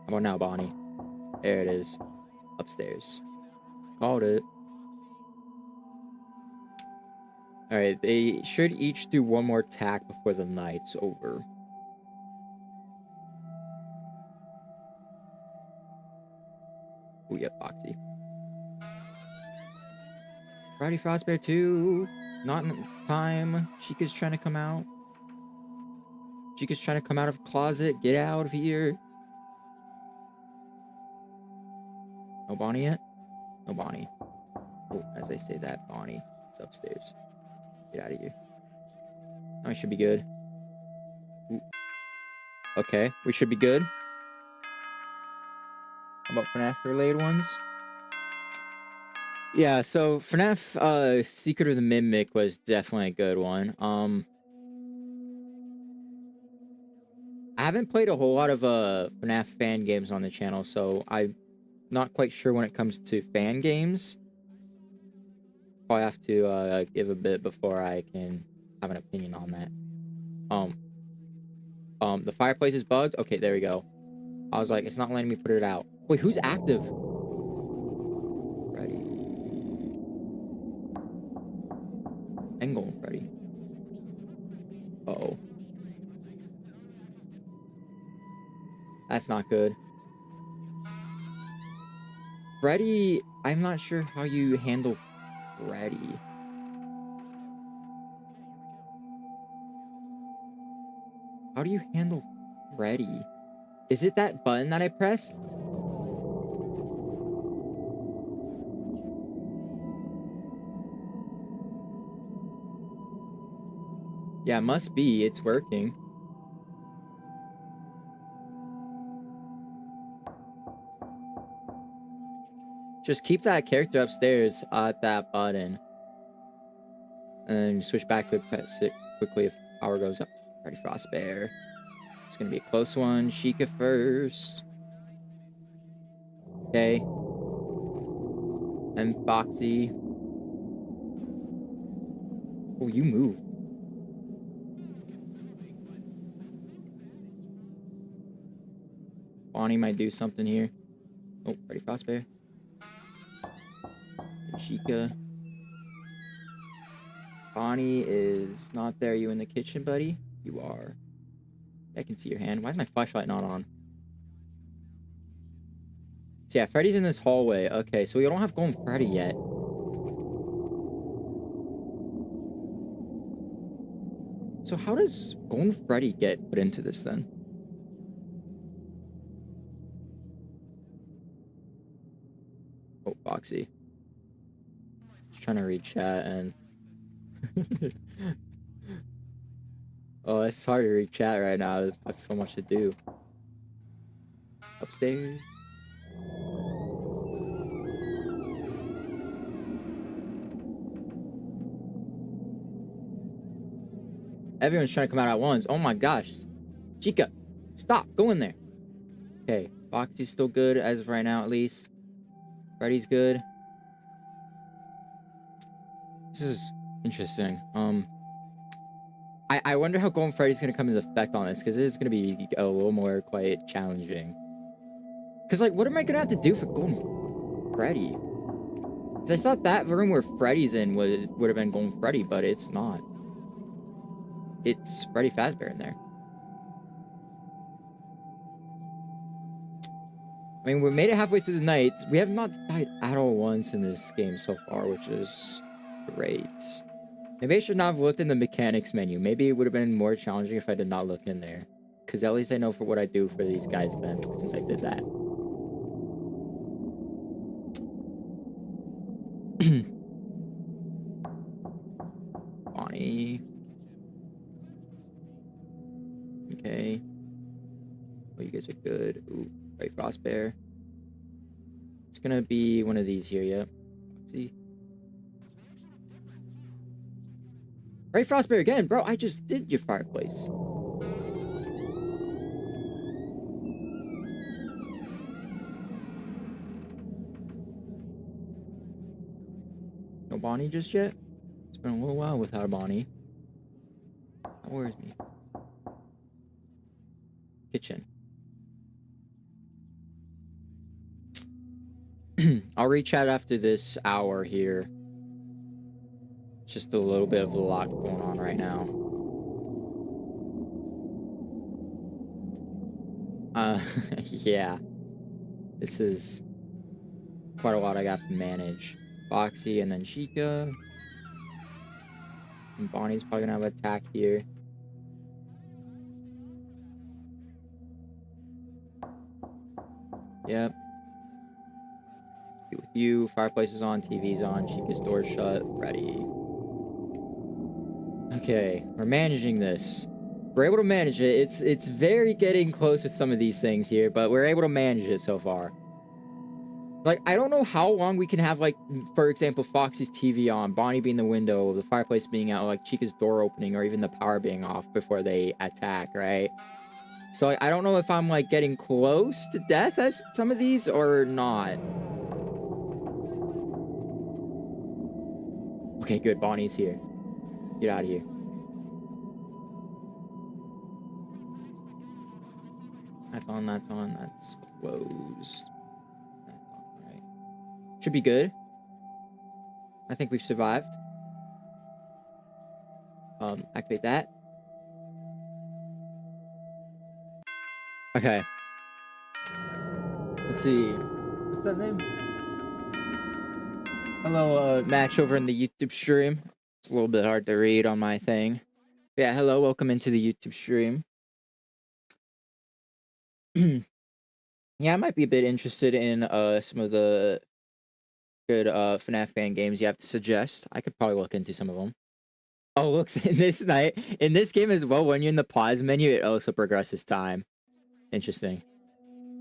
How about now, Bonnie? There it is. Upstairs. Called it. Alright, they should each do one more attack before the night's over. Oh, yeah, Foxy. Freddy Frostbear 2. Not in time. Chica's trying to come out. Chica's trying to come out of the closet. Get out of here. No Bonnie yet? No Bonnie. Oh, as I say that, Bonnie is upstairs. Get out of here. Now we should be good. Ooh. Okay, we should be good. How about FNAF related ones? Yeah, so FNAF Secret of the Mimic was definitely a good one. I haven't played a whole lot of FNAF fan games on the channel, so I'm not quite sure when it comes to fan games. Probably have to give a bit before I can have an opinion on that. The fireplace is bugged. Okay, there we go. I was like, it's not letting me put it out. Wait, who's active? Freddy. Engel, Freddy. Uh-oh. That's not good. Freddy, I'm not sure how you handle Freddy. How do you handle Freddy? Is it that button that I pressed? Yeah, it must be. It's working. Just keep that character upstairs at that button. And then switch back to it, press it quickly if power goes up. Freddy Frostbear. It's gonna be a close one. Chica first. Okay. And Foxy. Oh, you move. Bonnie might do something here. Oh, Freddy Frostbear. Chica. Bonnie is not there. You in the kitchen, buddy? You are. I can see your hand. Why is my flashlight not on? So yeah, Freddy's in this hallway. Okay, so we don't have Golden Freddy yet. So how does Golden Freddy get put into this then? Oh, Foxy. Just trying to read chat and... Oh, it's hard to read chat right now. I have so much to do. Upstairs. Everyone's trying to come out at once. Oh my gosh. Chica, stop. Go in there. Okay, Foxy's still good as of right now at least. Freddy's good. This is interesting. I wonder how Golden Freddy's gonna come into effect on this, because it's gonna be a little more quite challenging. Because, like, what am I gonna have to do for Golden Freddy? Because I thought that room where Freddy's in would have been Golden Freddy, but it's not. It's Freddy Fazbear in there. I mean, we made it halfway through the night. We have not died at all once in this game so far, which is great. Maybe I should not have looked in the mechanics menu. Maybe it would have been more challenging if I did not look in there. Because at least I know for what I do for these guys then, since I did that. Bonnie. Okay. Oh, you guys are good. Ooh, right, Frost Bear. It's gonna be one of these here, yep. See? Right, Frost Bear again, bro. I just did your fireplace. No Bonnie just yet? It's been a little while without a Bonnie. That worries me. Kitchen. I'll reach out after this hour here. Just a little bit of a lot going on right now. Yeah. This is quite a lot I got to manage. Foxy and then Chica. And Bonnie's probably gonna have an attack here. Yep. Be with you. Fireplace is on, TV's on, Chica's door's shut. Freddy. Okay, we're managing this. We're able to manage it. It's very getting close with some of these things here, but we're able to manage it so far. Like, I don't know how long we can have, like, for example, Foxy's TV on, Bonnie being the window, the fireplace being out, like, Chica's door opening, or even the power being off before they attack, right? So, like, I don't know if I'm, like, getting close to death as some of these, or not. Okay, good. Bonnie's here. Get out of here. That's on, that's closed. That's on, right. Should be good. I think we've survived. Activate that. Okay. Let's see. What's that name? Hello, Match over in the YouTube stream. It's a little bit hard to read on my thing. Yeah, hello, welcome into the YouTube stream. Yeah, I might be a bit interested in some of the good FNAF fan games you have to suggest. I could probably look into some of them. Oh, look, in this game as well, when you're in the pause menu, it also progresses time. Interesting.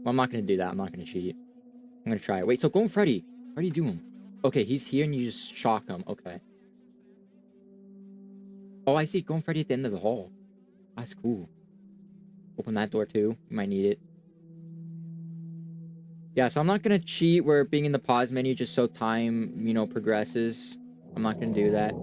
Well, I'm not gonna do that. I'm not gonna cheat. I'm gonna try it. Wait, so go on Freddy. What are you doing? Okay, he's here and you just shock him. Okay. Oh, I see. Go on Freddy at the end of the hall. That's cool. Open that door too. You might need it. Yeah, so I'm not gonna cheat where being in the pause menu just so time, you know, progresses. I'm not gonna do that.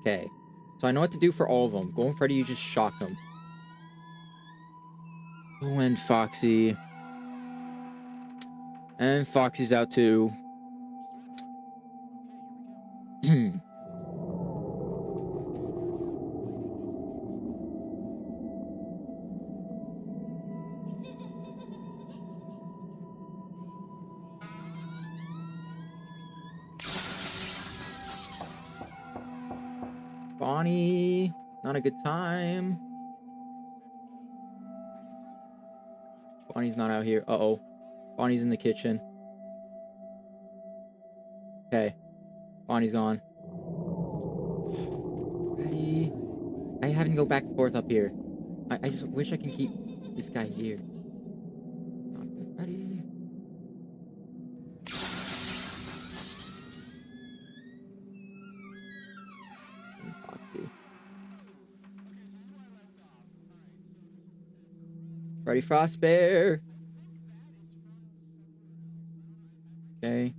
Okay. So I know what to do for all of them. Go and Freddy, you just shock them. Oh, and Foxy. And Foxy's out too. Bonnie, not a good time. Bonnie's not out here. Uh-oh. Bonnie's in the kitchen. Okay. Bonnie's gone. Ready? I have to go back and forth up here. I just wish I can keep this guy here. Ready? Ready, Frost Bear? Okay.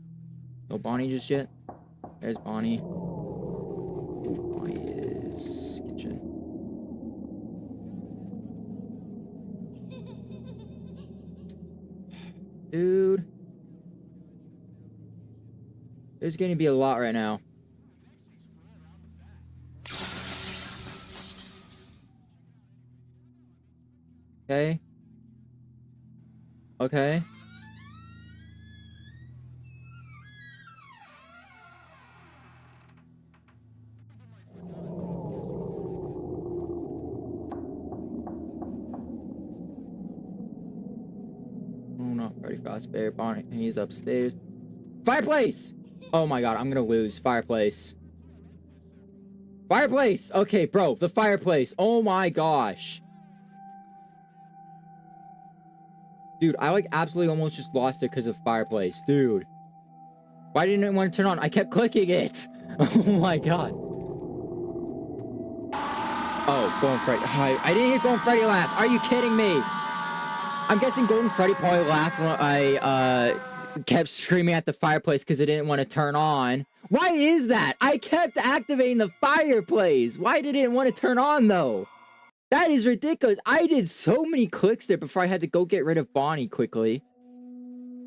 No Bonnie just yet. There's Bonnie. Bonnie is kitchen. Dude. There's going to be a lot right now. Okay. Okay. Frostbear, Bonnie, he's upstairs. Fireplace! Oh my god, I'm gonna lose. Fireplace. Fireplace! Okay, bro, the fireplace. Oh my gosh. Dude, I like absolutely almost just lost it because of fireplace. Dude. Why didn't it want to turn on? I kept clicking it. Oh my god. Oh, Golden Freddy. I didn't hear Golden Freddy laugh. Are you kidding me? I'm guessing Golden Freddy probably laughed when I kept screaming at the fireplace because it didn't want to turn on. Why is that? I kept activating the fireplace. Why did it want to turn on though? That is ridiculous. I did so many clicks there before I had to go get rid of Bonnie quickly.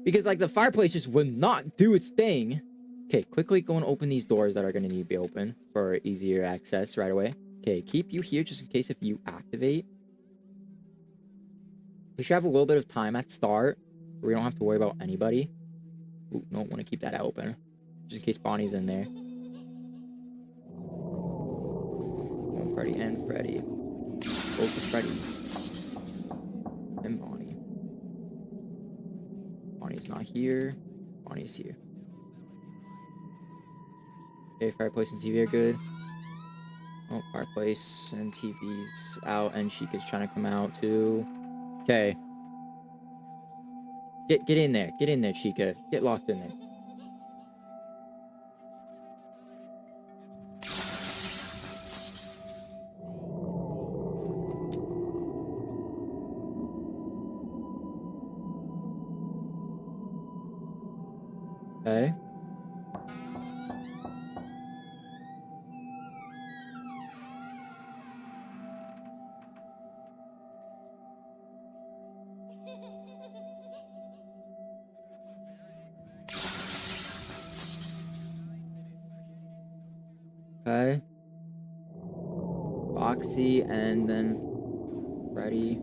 Because, like, the fireplace just would not do its thing. Okay, quickly go and open these doors that are going to need to be open for easier access right away. Okay, keep you here just in case if you activate. We should have a little bit of time at start. Where we don't have to worry about anybody. Ooh, no, want to keep that open. Just in case Bonnie's in there. Oh, Freddy and Freddy. Both the Freddys. And Bonnie. Bonnie's not here. Bonnie's here. Okay, fireplace and TV are good. Oh, fireplace and TV's out, and Chica's trying to come out too. Okay. Get in there. Get in there, Chica. Get locked in there. Okay. Okay. Foxy and then Freddy.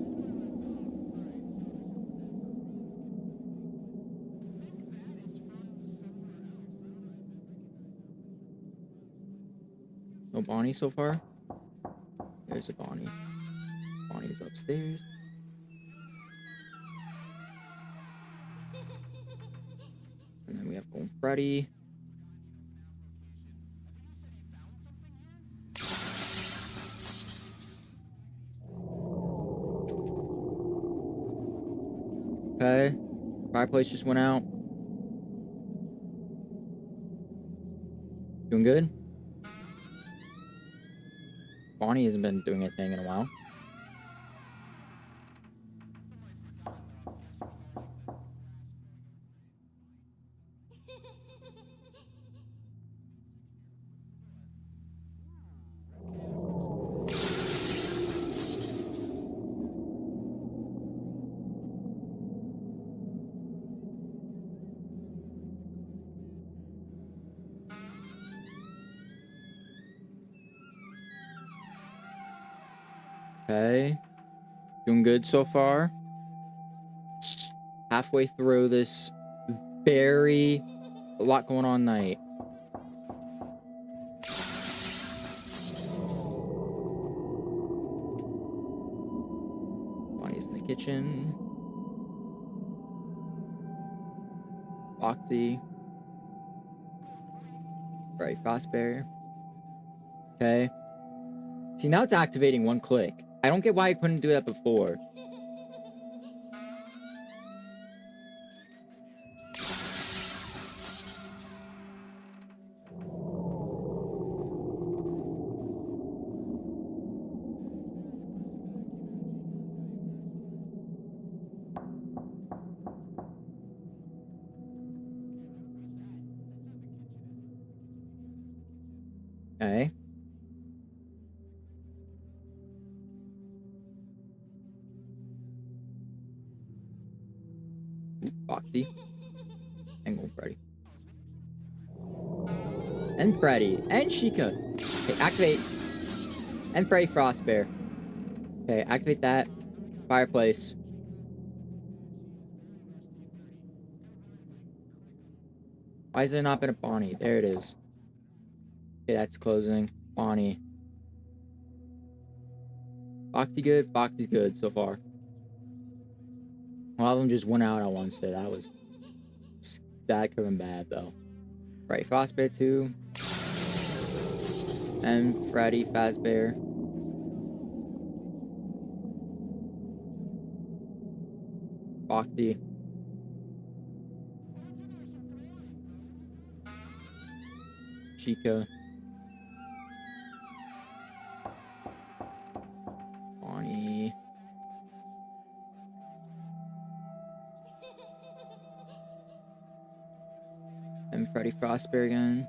No Bonnie so far. There's a Bonnie. Bonnie's upstairs. And then we have old Freddy. Okay. Fireplace just went out. Doing good? Bonnie hasn't been doing anything in a while. Okay. Doing good so far. Halfway through this very a lot going on night. Bonnie's in the kitchen. Foxy. Right, Frostbear. Okay. See, now it's activating one click. I don't get why I couldn't do that before. Okay. Foxy. And Gold Freddy. And Freddy. And Chica. Okay, activate. And Freddy Frostbear. Okay, activate that. Fireplace. Why has there not been a Bonnie? There it is. Okay, that's closing. Bonnie. Foxy good? Foxy's good so far. A lot of them just went out on once there. That could have been bad though. Right, Frostbear 2. And Freddy Fazbear. Foxy. Chica. Bonnie. And Freddy Frostbear again.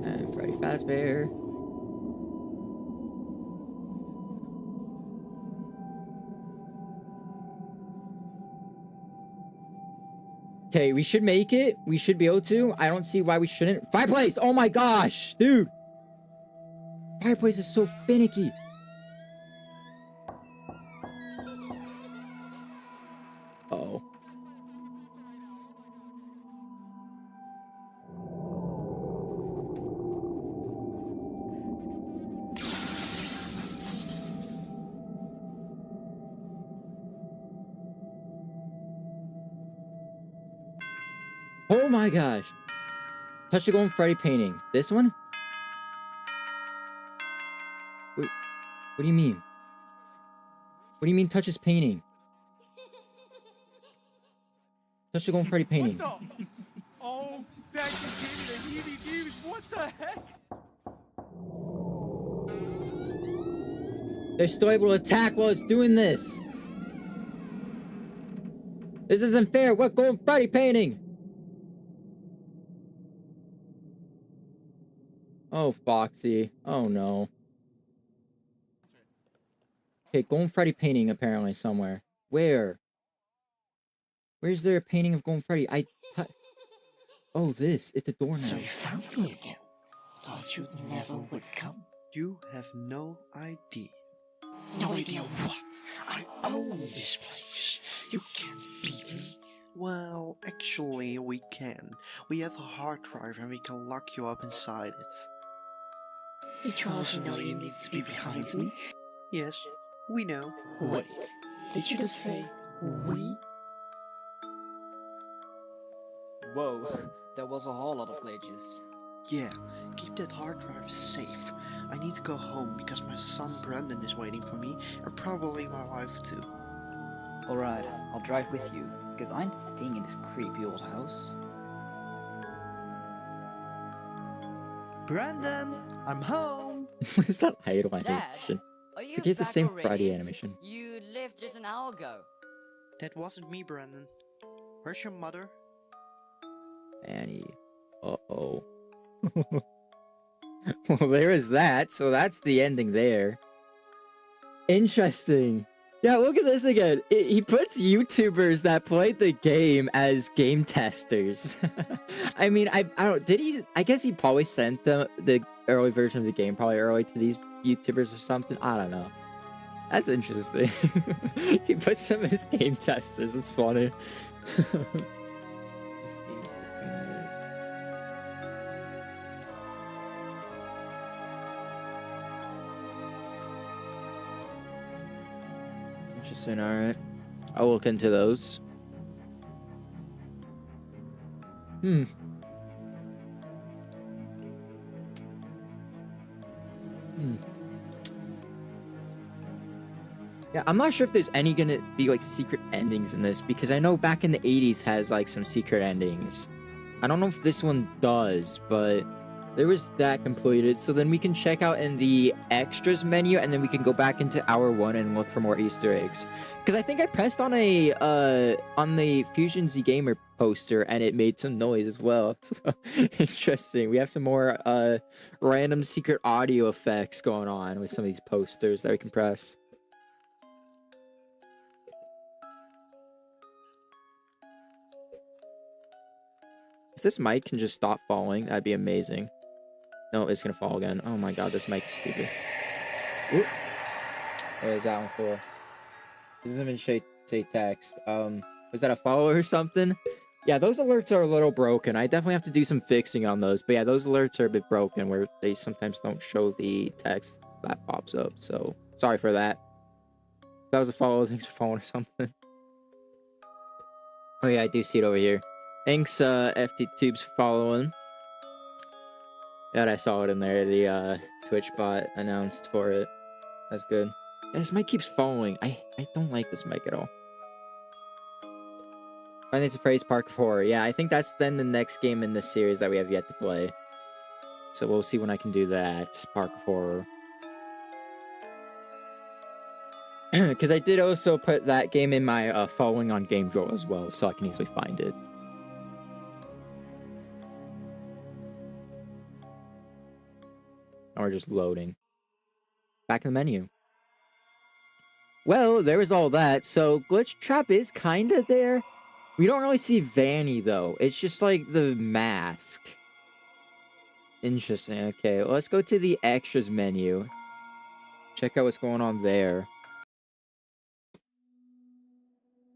And Freddy Fazbear. Okay, we should make it. We should be able to. I don't see why we shouldn't. Fireplace! Oh my gosh! Dude! Fireplace is so finicky. Uh-oh. Oh my gosh. Touch the Golden Freddy painting. This one? Wait, what do you mean? What do you mean touch his painting? Touch the Golden Freddy painting. What the? Oh, that just gave me the heebie-jeebies. What the heck? They're still able to attack while it's doing this. This isn't fair. What Golden Freddy painting? Oh, Foxy. Oh, no. Okay, Golden Freddy painting apparently somewhere. Where? Where's there a painting of Golden Freddy? Oh, this. It's a doorknob. So you found me again. Thought you never would come. You have no idea. No idea what? I own this place. You can't beat me. Well, actually, we can. We have a hard drive and we can lock you up inside it. Did you also know you need to be behind me? Yes, we know. Wait, did you just say we? Whoa, that was a whole lot of glitches. Yeah, keep that hard drive safe. I need to go home because my son Brandon is waiting for me, and probably my wife too. Alright, I'll drive with you, because I'm staying in this creepy old house. Brandon, I'm home! What is that idle Dad, animation? are you It's against the back same already? Freddy animation. You left just an hour ago. That wasn't me, Brandon. Where's your mother? Annie. Uh-oh. Well, there is that. So that's the ending there. Interesting. Yeah, look at this again. He puts YouTubers that played the game as game testers. I mean, I don't. Did he? I guess he probably sent the early version of the game probably early to these YouTubers or something. I don't know. That's interesting. He puts them as game testers. It's funny. Interesting, alright. I'll look into those. Yeah, I'm not sure if there's any gonna be like secret endings in this because I know back in the 80s has like some secret endings. I don't know if this one does, but there was that completed. So then we can check out in the extras menu and then we can go back into hour 1 and look for more Easter eggs. Because I think I pressed on on the Fusion Z Gamer poster and it made some noise as well. So, interesting. We have some more random secret audio effects going on with some of these posters that we can press. If this mic can just stop falling, that'd be amazing. No, it's gonna fall again. Oh my god, this mic's stupid. Oop. What is that one for? It doesn't even say text. Was that a follow or something? Yeah, those alerts are a little broken. I definitely have to do some fixing on those. But yeah, those alerts are a bit broken where they sometimes don't show the text that pops up. So, sorry for that. That was a follow. Thanks for following or something. Oh yeah, I do see it over here. Thanks, FT Tubes for following. Yeah, I saw it in there. The Twitch bot announced for it. That's good. Yeah, this mic keeps following. I don't like this mic at all. I think it's a phrase Park of Horror. Yeah, I think that's then the next game in this series that we have yet to play. So we'll see when I can do that. Park of Horror. Because I did also put that game in my following on Game Jolt as well, so I can easily find it. Or just loading. Back in the menu. Well, there was all that, so Glitch Trap is kinda there. We don't really see Vanny, though. It's just like the mask. Interesting. Okay, let's go to the extras menu. Check out what's going on there.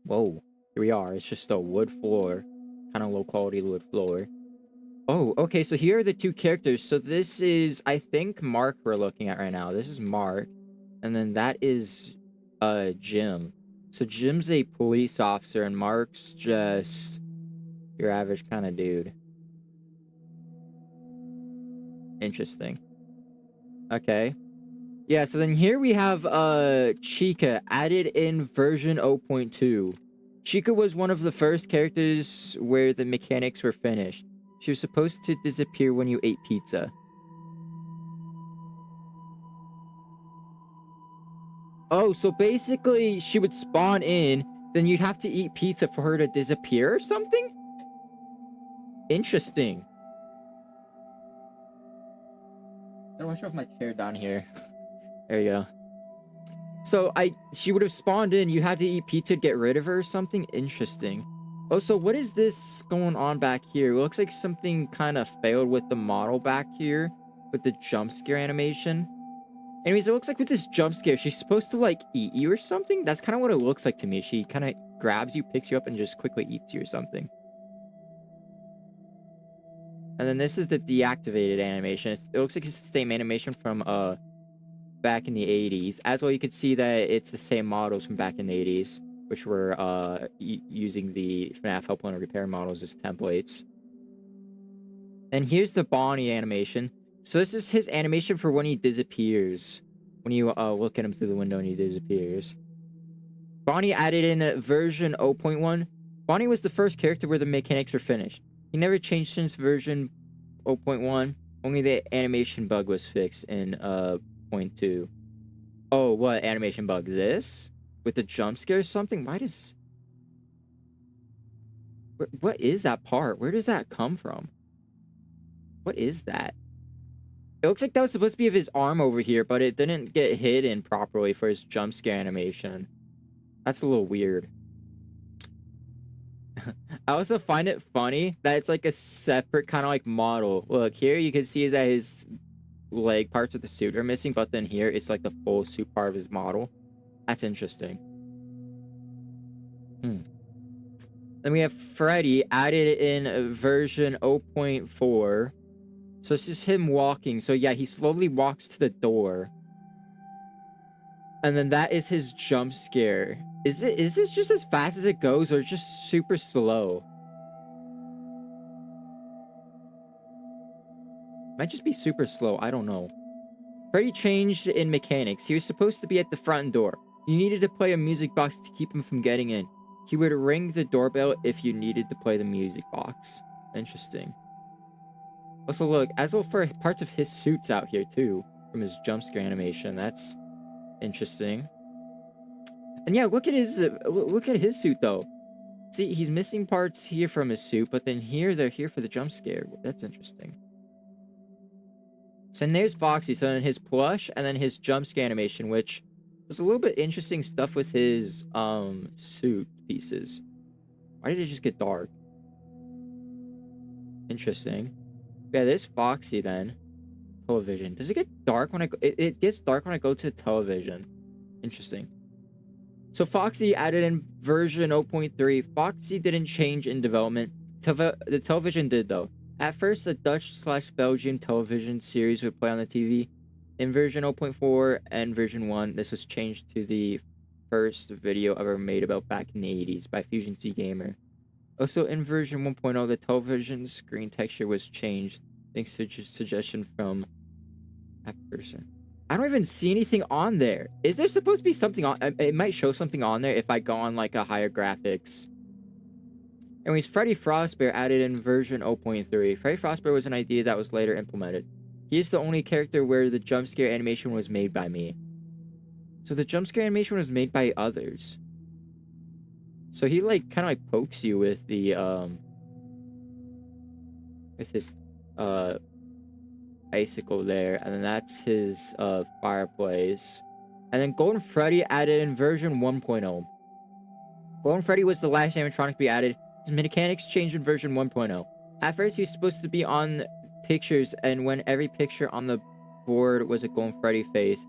Whoa, here we are. It's just a wood floor. Kind of low quality wood floor. Oh, okay, so here are the two characters. So this is, I think, Mark we're looking at right now. This is Mark. And then that is, Jim. So Jim's a police officer and Mark's just your average kind of dude. Interesting. Okay. Yeah, so then here we have Chica added in version 0.2. Chica was one of the first characters where the mechanics were finished. She was supposed to disappear when you ate pizza. Oh, so basically she would spawn in, then you'd have to eat pizza for her to disappear or something? Interesting. I want to shove my chair down here. There you go. So she would have spawned in, you had to eat pizza to get rid of her or something? Interesting. Oh, so what is this going on back here? It looks like something kind of failed with the model back here. With the jump scare animation. Anyways, it looks like with this jump scare, she's supposed to, like, eat you or something? That's kind of what it looks like to me. She kind of grabs you, picks you up, and just quickly eats you or something. And then this is the deactivated animation. It looks like it's the same animation from, back in the 80s. As well, you can see that it's the same models from back in the 80s, which were, using the FNAF Helpline and Repair models as templates. And here's the Bonnie animation. So this is his animation for when he disappears. When you look at him through the window and he disappears. Bonnie added in version 0.1. Bonnie was the first character where the mechanics were finished. He never changed since version 0.1. Only the animation bug was fixed in 0.2. Oh, what animation bug? This? With the jump scare or something? Why does... What is that part? Where does that come from? What is that? It looks like that was supposed to be of his arm over here, but it didn't get hidden properly for his jump scare animation. That's a little weird. I also find it funny that it's like a separate kind of like model. Look, here you can see that his leg parts of the suit are missing, but then here it's like the full suit part of his model. That's interesting. Then we have Freddy added in version 0.4. So it's just him walking. So yeah, he slowly walks to the door. And then that is his jump scare. Is this just as fast as it goes or just super slow? Might just be super slow, I don't know. Freddy changed in mechanics. He was supposed to be at the front door. You needed to play a music box to keep him from getting in. He would ring the doorbell if you needed to play the music box. Interesting. Also, look, as well for parts of his suits out here, too. From his jump scare animation. That's interesting. And yeah, look at his suit, though. See, he's missing parts here from his suit, but then here, they're here for the jump scare. That's interesting. So then there's Foxy. So then his plush, and then his jump scare animation, which was a little bit interesting stuff with his, suit pieces. Why did it just get dark? Interesting. Yeah, there's Foxy then. Television. Does it get dark when I go? It gets dark when I go to television. Interesting. So Foxy added in version 0.3. Foxy didn't change in development. The television did though. At first, the Dutch/Belgian television series would play on the TV. In version 0.4 and version 1, this was changed to the first video ever made about back in the 80s by Fusion Z Gamer. Also, in version 1.0, the television screen texture was changed thanks to suggestion from that person. I don't even see anything on there. Is there supposed to be something on? It might show something on there if I go on like a higher graphics. Anyways, Freddy Frostbear added in version 0.3. Freddy Frostbear was an idea that was later implemented. He is the only character where the jump scare animation was made by me. So the jump scare animation was made by others. So he like kind of like pokes you with the with his icicle there, and then that's his fireplace. And then Golden Freddy added in version 1.0. Golden Freddy was the last animatronic to be added. His mechanics changed in version 1.0. At first, he was supposed to be on pictures, and when every picture on the board was a Golden Freddy face,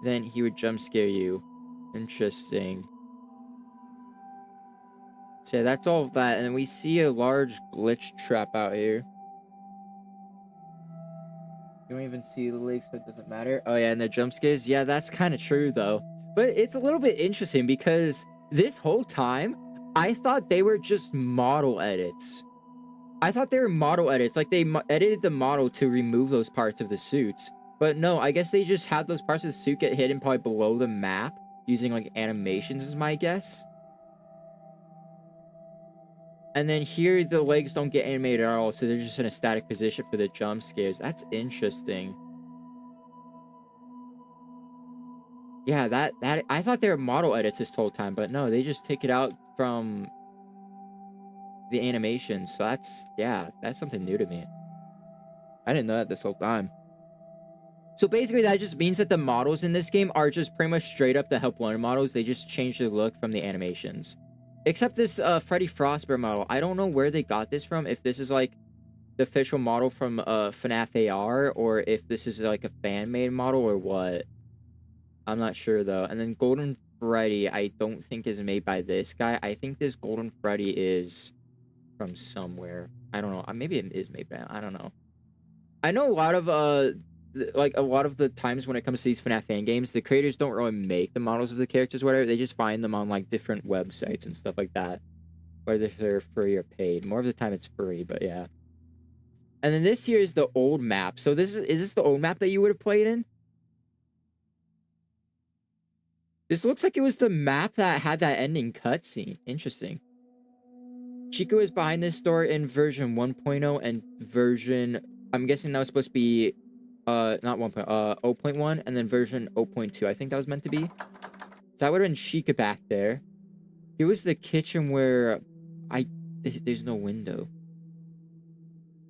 then he would jump scare you. Interesting. So yeah, that's all of that, and we see a large glitch trap out here. You don't even see the leaks, so it doesn't matter. Oh yeah, and the jump scares. Yeah, that's kind of true though. But it's a little bit interesting because this whole time, I thought they were just model edits. I thought they were model edits, like they edited the model to remove those parts of the suits. But no, I guess they just had those parts of the suit get hidden probably below the map using like animations is my guess. And then here, the legs don't get animated at all, so they're just in a static position for the jump scares. That's interesting. Yeah, that I thought they were model edits this whole time, but no, they just take it out from the animation. So that's something new to me. I didn't know that this whole time. So basically, that just means that the models in this game are just pretty much straight up the Help Wanted models. They just changed the look from the animations. Except this Freddy Frostbear model. I don't know where they got this from. If this is like the official model from FNAF AR, or if this is like a fan-made model or what. I'm not sure though. And then Golden Freddy, I don't think is made by this guy. I think this Golden Freddy is from somewhere. I don't know. Maybe it is made by. I don't know. I know a lot of like a lot of the times when it comes to these FNAF fan games, the creators don't really make the models of the characters or whatever. They just find them on like different websites and stuff like that, whether they're free or paid. More of the time it's free, but yeah. And then this here is the old map. So is this the old map that you would have played in? This looks like it was the map that had that ending cutscene. Interesting. Chico is behind this door in version 1.0 and version, I'm guessing that was supposed to be not 0.1 and then version 0.2. I think that was meant to be. So that would have been Chica back there. Here was the kitchen where there's no window.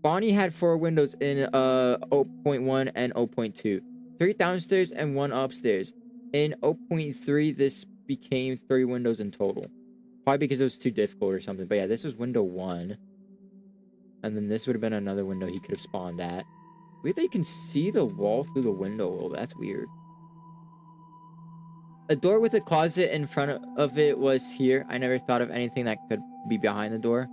Bonnie had 4 windows in 0.1 and 0.2. 3 downstairs and 1 upstairs. In 0.3, this became 3 windows in total. Probably because it was too difficult or something. But yeah, this was window 1. And then this would have been another window he could have spawned at. Weird that you can see the wall through the window. Oh, that's weird. A door with a closet in front of it was here. I never thought of anything that could be behind the door.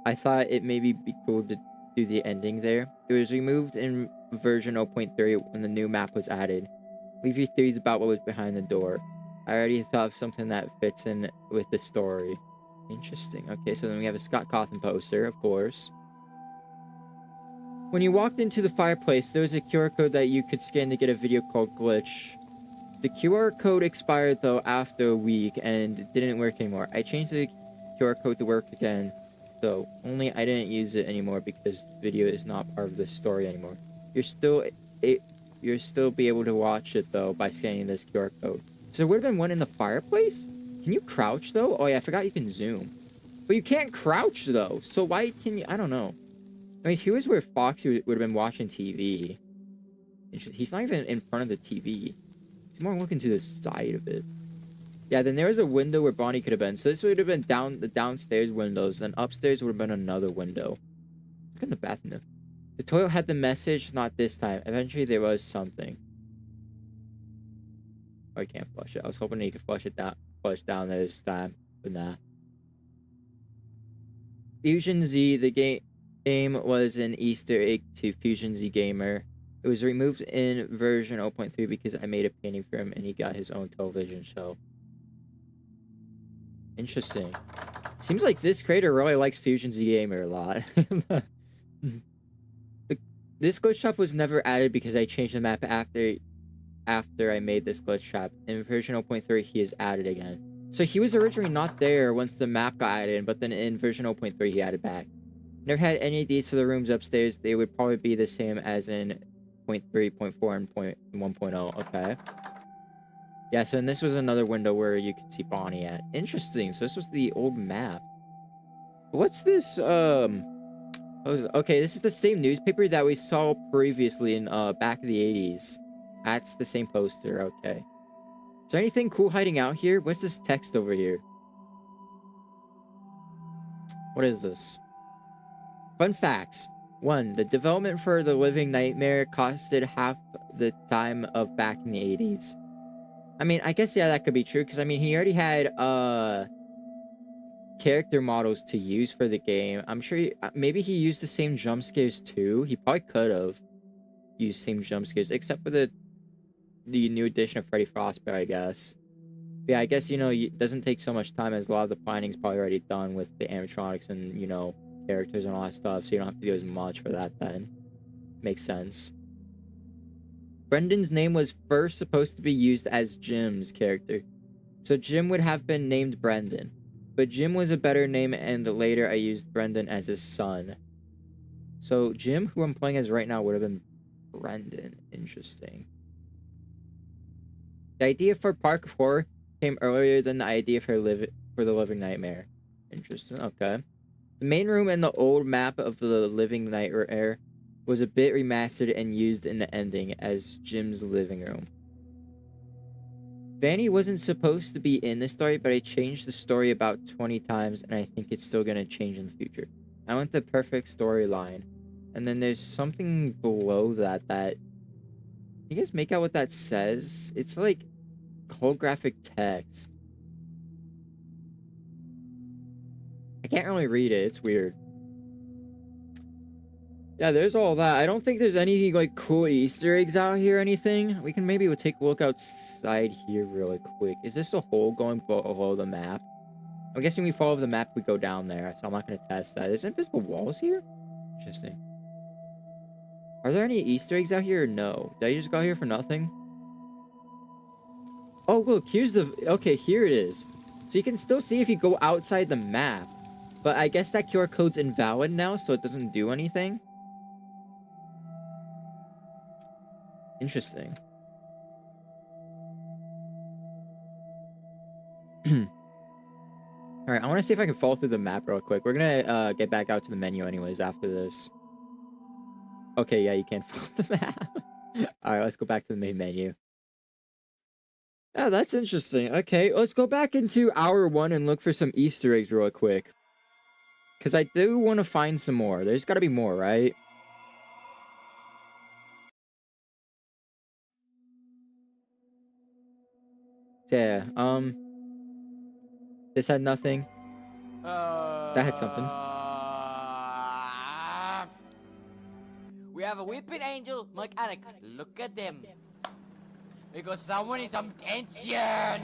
I thought it maybe be cool to do the ending there. It was removed in version 0.3 when the new map was added. Leave your theories about what was behind the door. I already thought of something that fits in with the story. Interesting. Okay, so then we have a Scott Cawthon poster, of course. When you walked into the fireplace, there was a QR code that you could scan to get a video called Glitch. The QR code expired though after a week and it didn't work anymore. I changed the QR code to work again, so only I didn't use it anymore because the video is not part of the story anymore. You'll still be able to watch it though by scanning this QR code. So there would have been one in the fireplace? Can you crouch though? Oh yeah, I forgot you can zoom. But you can't crouch though, so why can you? I don't know. Anyways, here's where Foxy would have been watching TV. He's not even in front of the TV. He's more looking to the side of it. Yeah, then there was a window where Bonnie could have been. So this would have been the downstairs windows. Then upstairs would have been another window. Look in the bathroom. The toilet had the message, not this time. Eventually there was something. Oh, I can't flush it. I was hoping you could flush down this time, but nah. Fusion Z, the game was an Easter egg to Fusion Z Gamer. It was removed in version 0.3 because I made a painting for him and he got his own television show. Interesting. Seems like this creator really likes Fusion Z Gamer a lot. This glitch trap was never added because I changed the map after I made this glitch trap. In version 0.3, he is added again. So he was originally not there once the map got added, but then in version 0.3, he added back. Never had any of these for the rooms upstairs. They would probably be the same as in 0.3, 0.4, and 1.0. Okay. Yeah, so this was another window where you could see Bonnie at. Interesting. So this was the old map. What's this, okay, this is the same newspaper that we saw previously in, back in the 80s. That's the same poster, okay. Is there anything cool hiding out here? What's this text over here? What is this? Fun facts. 1. The development for The Living Nightmare costed half the time of back in the 80s. I mean, I guess, yeah, that could be true, because, I mean, he already had, character models to use for the game. I'm sure maybe he used the same jump scares too. He probably could have used same jump scares, except for the new edition of Freddy Frostbite, I guess. But yeah, I guess, you know, it doesn't take so much time as a lot of the planning's probably already done with the animatronics and, you know, characters and all that stuff, so you don't have to do as much for that then. Makes sense. Brendan's name was first supposed to be used as Jim's character. So Jim would have been named Brendan. But Jim was a better name, and later I used Brendan as his son. So Jim, who I'm playing as right now, would have been Brendan. Interesting. The idea for Park of Horror came earlier than the idea for The Living Nightmare. Interesting, okay. The main room and the old map of The Living Nightmare was a bit remastered and used in the ending as Jim's living room. Vanny wasn't supposed to be in the story, but I changed the story about 20 times, and I think it's still gonna change in the future. I want the perfect storyline. And then there's something below that you guys make out what that says? It's like holographic text. I can't really read it, it's weird. Yeah, there's all that. I don't think there's any, like, cool Easter eggs out here or anything. We can maybe take a look outside here really quick. Is this a hole going below the map? I'm guessing we follow the map, we go down there, so I'm not going to test that. Is there invisible walls here? Interesting. Are there any Easter eggs out here or no? Did I just go here for nothing? Oh, look, here's the... Okay, here it is. So you can still see if you go outside the map. But I guess that QR code's invalid now, so it doesn't do anything. Interesting. Alright, I want to see if I can fall through the map real quick. We're gonna get back out to the menu anyways after this. Okay, yeah, you can't fall the map. Alright, let's go back to the main menu. Yeah, that's interesting. Okay, let's go back into hour 1 and look for some Easter eggs real quick. Because I do want to find some more. There's got to be more, right? Yeah, this had nothing. That had something. We have a weeping angel mechanic. Look at them. Because someone needs some tension.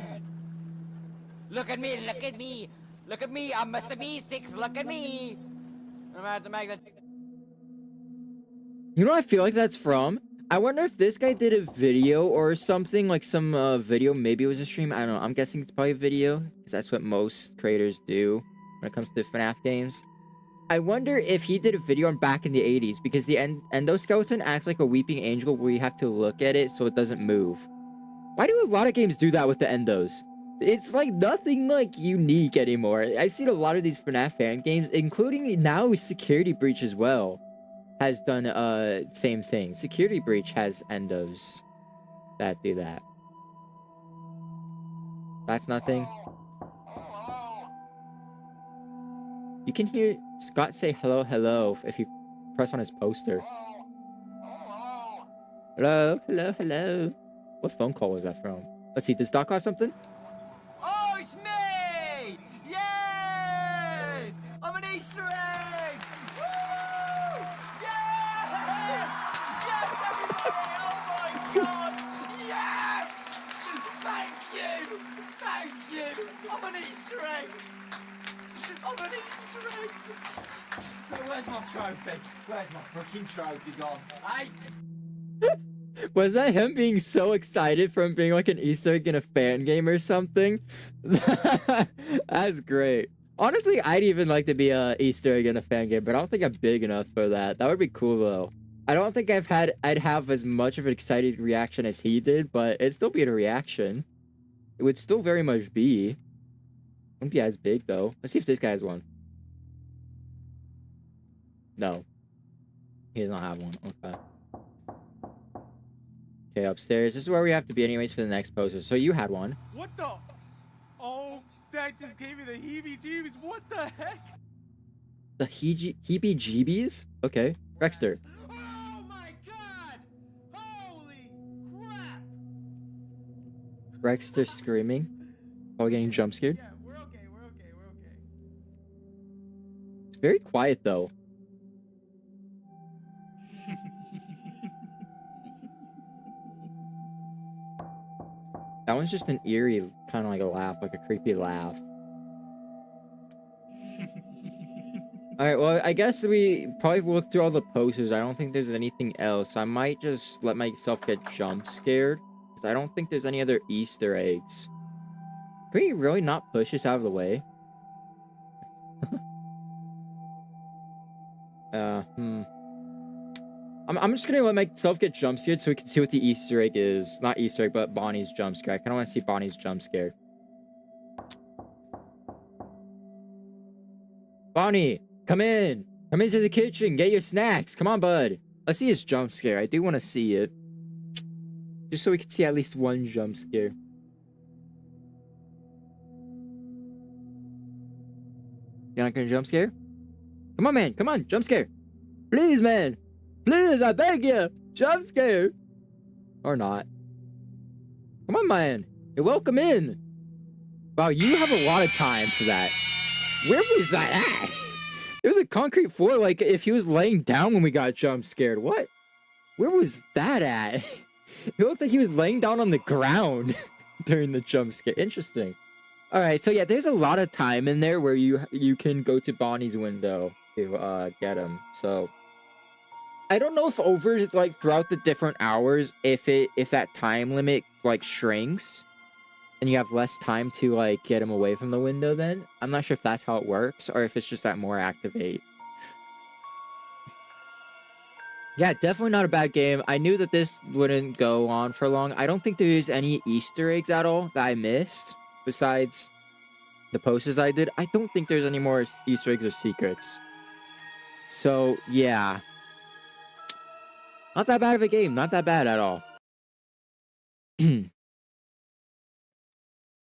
Look at me, look at me. Look at me, I'm Mr. B6, look at me. I'm about to make that. You know what I feel like that's from? I wonder if this guy did a video or something, like some video, maybe it was a stream, I don't know. I'm guessing it's probably a video, because that's what most creators do when it comes to FNAF games. I wonder if he did a video on back in the 80s, because the endoskeleton acts like a weeping angel where you have to look at it so it doesn't move. Why do a lot of games do that with the endos? It's like nothing like unique anymore. I've seen a lot of these FNAF fan games, including now Security Breach as well, has done same thing. Security Breach has endos that do that. That's nothing. You can hear Scott say hello, hello if you press on his poster. Hello, hello, hello. What phone call was that from? Let's see, does Doc have something? Oh, it's me! Yay! I'm an Easter egg! Woo! Yes! Yes, everybody! Oh my god! Yes! Thank you! Thank you! I'm an Easter egg! Easter egg. Where's my trophy? Where's my freaking trophy gone? Hey! Was that him being so excited from being like an Easter egg in a fan game or something? That's great. Honestly, I'd even like to be a Easter egg in a fan game, but I don't think I'm big enough for that. That would be cool though. I don't think I'd have as much of an excited reaction as he did, but it'd still be a reaction. It would still very much be. Wouldn't be as big though. Let's see if this guy has one. No. He does not have one. Okay. Okay, upstairs. This is where we have to be anyways for the next poster. So you had one. What the? Oh, that just gave me the heebie-jeebies. What the heck? The heebie-jeebies? Okay. Rexter. Oh my god! Holy crap! Rexter screaming. While getting jump scared. Yeah, we're okay, we're okay, we're okay. It's very quiet though. That one's just an eerie, kind of like a laugh, like a creepy laugh. Alright, well, I guess we probably looked through all the posters. I don't think there's anything else. I might just let myself get jump scared. Because I don't think there's any other Easter eggs. Can we really not push this out of the way? I'm just gonna let myself get jump scared so we can see what the Easter egg is. Not Easter egg, but Bonnie's jump scare. I kinda wanna see Bonnie's jump scare. Bonnie, come in! Come into the kitchen, get your snacks. Come on, bud. Let's see his jump scare. I do wanna see it. Just so we can see at least one jump scare. You're not gonna jump scare? Come on, man. Come on, jump scare. Please, man. Please, I beg you. Jump scare. Or not. Come on, man. You're welcome in. Wow, you have a lot of time for that. Where was that at? There was a concrete floor, like if he was laying down when we got jump scared. What? Where was that at? It looked like he was laying down on the ground during the jump scare. Interesting. All right, so yeah, there's a lot of time in there where you can go to Bonnie's window to get him. So I don't know if over like throughout the different hours, if that time limit like shrinks and you have less time to like get him away from the window. Then I'm not sure if that's how it works or if it's just that more activate. Yeah, definitely not a bad game. I knew that this wouldn't go on for long. I don't think there's any Easter eggs at all that I missed besides the posters I did. I don't think there's any more Easter eggs or secrets. So, yeah. Not that bad of a game. Not that bad at all.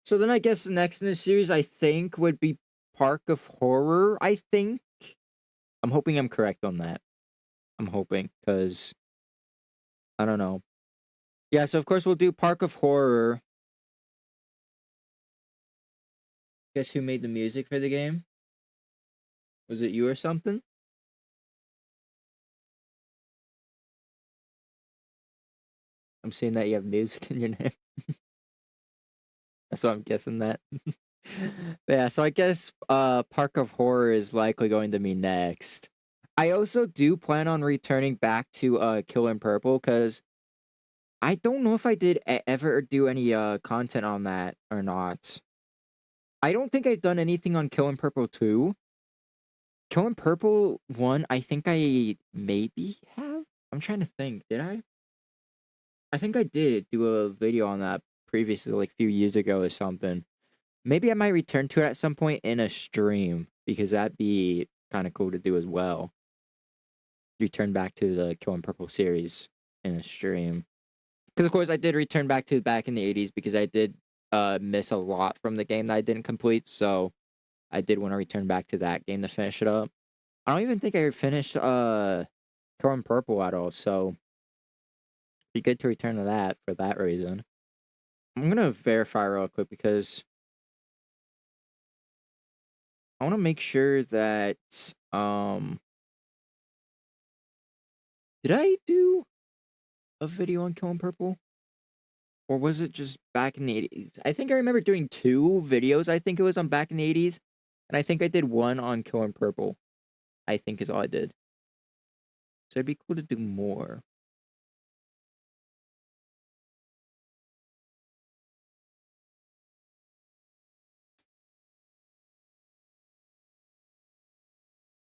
So then I guess the next in the series, I think, would be Park of Horror, I think. I'm hoping I'm correct on that. I'm hoping, because I don't know. Yeah, so of course we'll do Park of Horror. Guess who made the music for the game? Was it you or something? I'm seeing that you have music in your name. That's why I'm guessing that. But yeah, so I guess Park of Horror is likely going to be next. I also do plan on returning back to Kill in Purple because I don't know if I did ever do any content on that or not. I don't think I've done anything on Kill in Purple 2. Kill in Purple 1, I think I maybe have. I'm trying to think. Did I? I think I did do a video on that previously, like a few years ago or something. Maybe I might return to it at some point in a stream because that'd be kind of cool to do as well. Return back to the Kill in Purple series in a stream. Because, of course, I did return back to back in the 80s because I did miss a lot from the game that I didn't complete. So I did want to return back to that game to finish it up. I don't even think I finished Kill in Purple at all. So it'd be good to return to that for that reason. I'm going to verify real quick because I want to make sure that did I do a video on Kill in Purple? Or was it just back in the 80s? I think I remember doing 2 videos, I think it was on back in the 80s. And I think I did one on Killing Purple. I think is all I did. So it'd be cool to do more.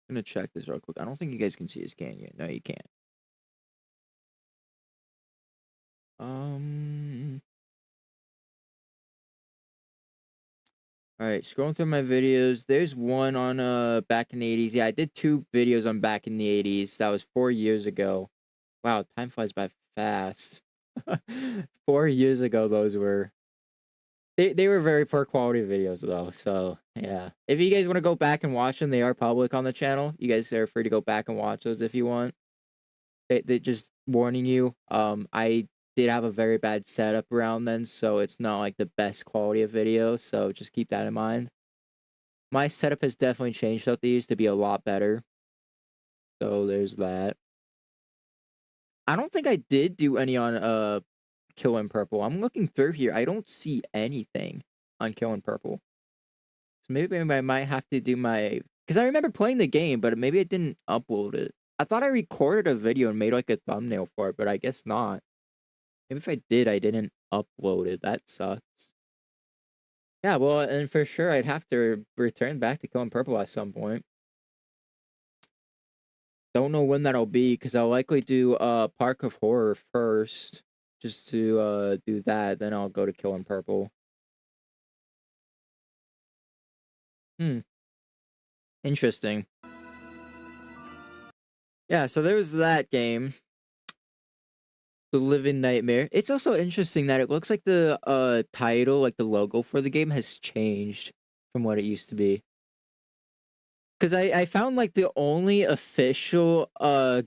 I'm gonna check this real quick. I don't think you guys can see his can yet. No, you can't. Alright, scrolling through my videos. There's one on back in the 80s. Yeah, I did 2 videos on back in the 80s. That was 4 years ago. Wow, time flies by fast. 4 years ago those were. They were very poor quality videos though, so yeah. If you guys want to go back and watch them, they are public on the channel. You guys are free to go back and watch those if you want. They just warning you. I did have a very bad setup around then, so it's not like the best quality of video, so just keep that in mind. My setup has definitely changed out these to be a lot better. So there's that. I don't think I did do any on Killing Purple. I'm looking through here. I don't see anything on Killing Purple. So maybe I might have to do my... Because I remember playing the game, but maybe I didn't upload it. I thought I recorded a video and made like a thumbnail for it, but I guess not. Maybe if I did, I didn't upload it. That sucks. Yeah, well, and for sure, I'd have to return back to Killing Purple at some point. Don't know when that'll be, because I'll likely do Park of Horror first. Just to do that, then I'll go to Killing Purple. Interesting. Yeah, so there was that game. The Living Nightmare. It's also interesting that it looks like the title, like the logo for the game has changed from what it used to be. Because I found like the only official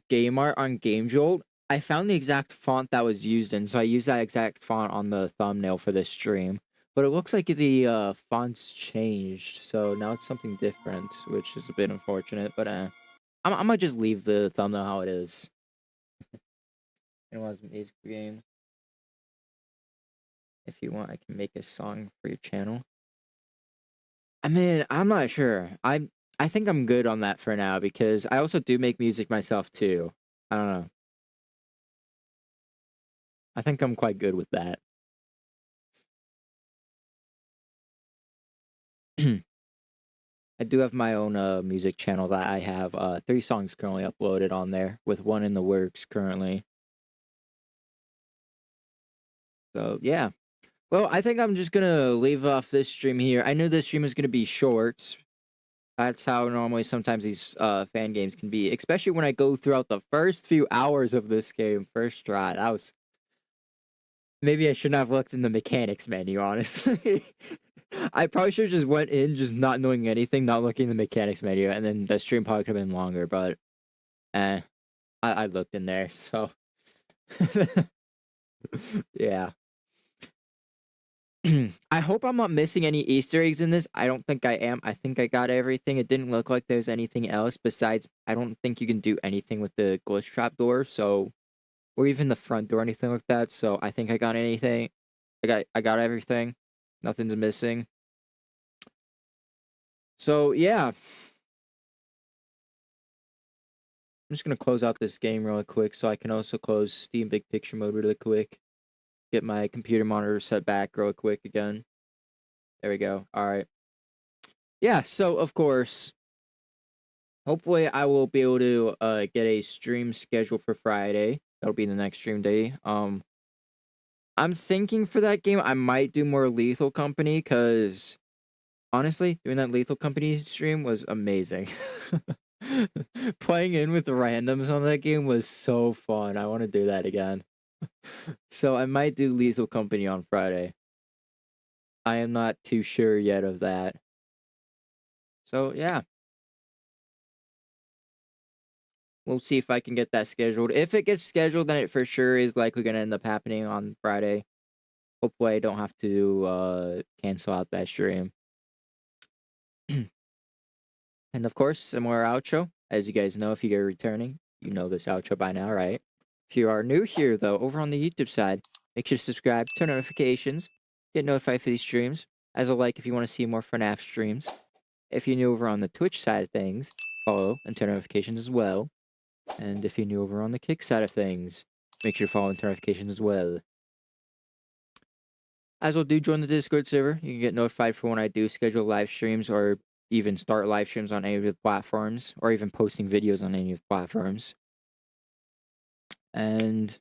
game art on Game Jolt, I found the exact font that was used in, so I used that exact font on the thumbnail for this stream. But it looks like the font's changed, so now it's something different, which is a bit unfortunate, but I might just leave the thumbnail how it is. It was a music game. If you want, I can make a song for your channel. I mean, I'm not sure. I think I'm good on that for now, because I also do make music myself too. I don't know. I think I'm quite good with that. I do have my own music channel that I have 3 songs currently uploaded on there, with 1 in the works currently. So, yeah. Well, I think I'm just gonna leave off this stream here. I knew this stream was gonna be short. That's how normally sometimes these fan games can be, especially when I go throughout the first few hours of this game, first try. That was... Maybe I shouldn't have looked in the mechanics menu, honestly. I probably should have just went in just not knowing anything, not looking in the mechanics menu, and then the stream probably could have been longer, but... I looked in there, so... Yeah. I hope I'm not missing any Easter eggs in this. I don't think I am. I think I got everything. It didn't look like there's anything else besides... I don't think you can do anything with the glitch trap door, so... Or even the front door, anything like that, so I think I got anything. I got everything. Nothing's missing. So, yeah. I'm just gonna close out this game really quick, so I can also close Steam Big Picture mode really quick. Get my computer monitor set back real quick again. There we go. Alright. Yeah, so, of course, hopefully I will be able to get a stream scheduled for Friday. That'll be the next stream day. I'm thinking for that game, I might do more Lethal Company, because, honestly, doing that Lethal Company stream was amazing. Playing in with the randoms on that game was so fun. I want to do that again. So I might do Lethal Company on Friday. I am not too sure yet of that. So, yeah. We'll see if I can get that scheduled. If it gets scheduled, then it for sure is likely going to end up happening on Friday. Hopefully I don't have to cancel out that stream. And of course, similar outro. As you guys know, if you're returning, you know this outro by now, right? If you are new here, though, over on the YouTube side, make sure to subscribe, turn notifications, get notified for these streams. As a like if you want to see more FNAF streams. If you're new over on the Twitch side of things, follow and turn notifications as well. And if you're new over on the Kick side of things, make sure to follow and turn notifications as well. As well, do join the Discord server. You can get notified for when I do schedule live streams or even start live streams on any of the platforms, or even posting videos on any of the platforms. And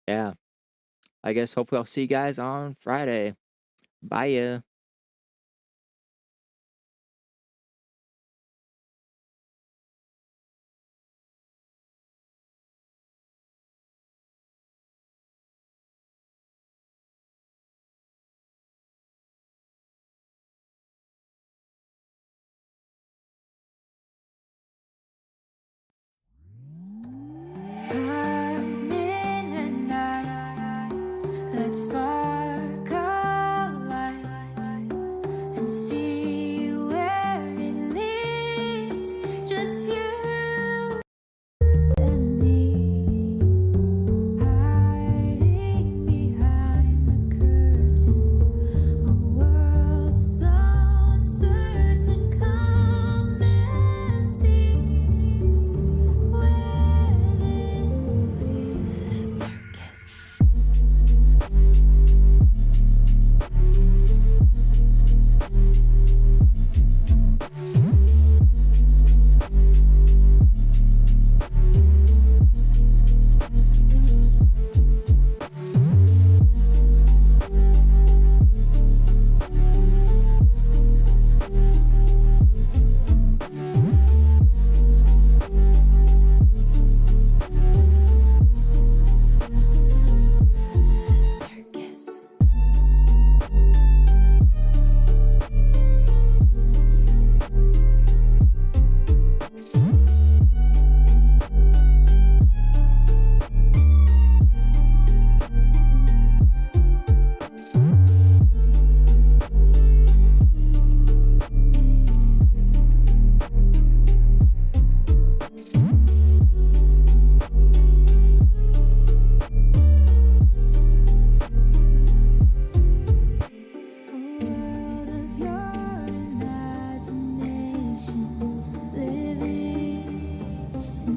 yeah, I guess hopefully I'll see you guys on Friday. Bye ya. I'm in the night. Let's spark a light and see where it leads. Just you and me, hiding behind the curtain. A world so uncertain. Come and see where this leads. The circus. Circus. A world of your imagination, living just in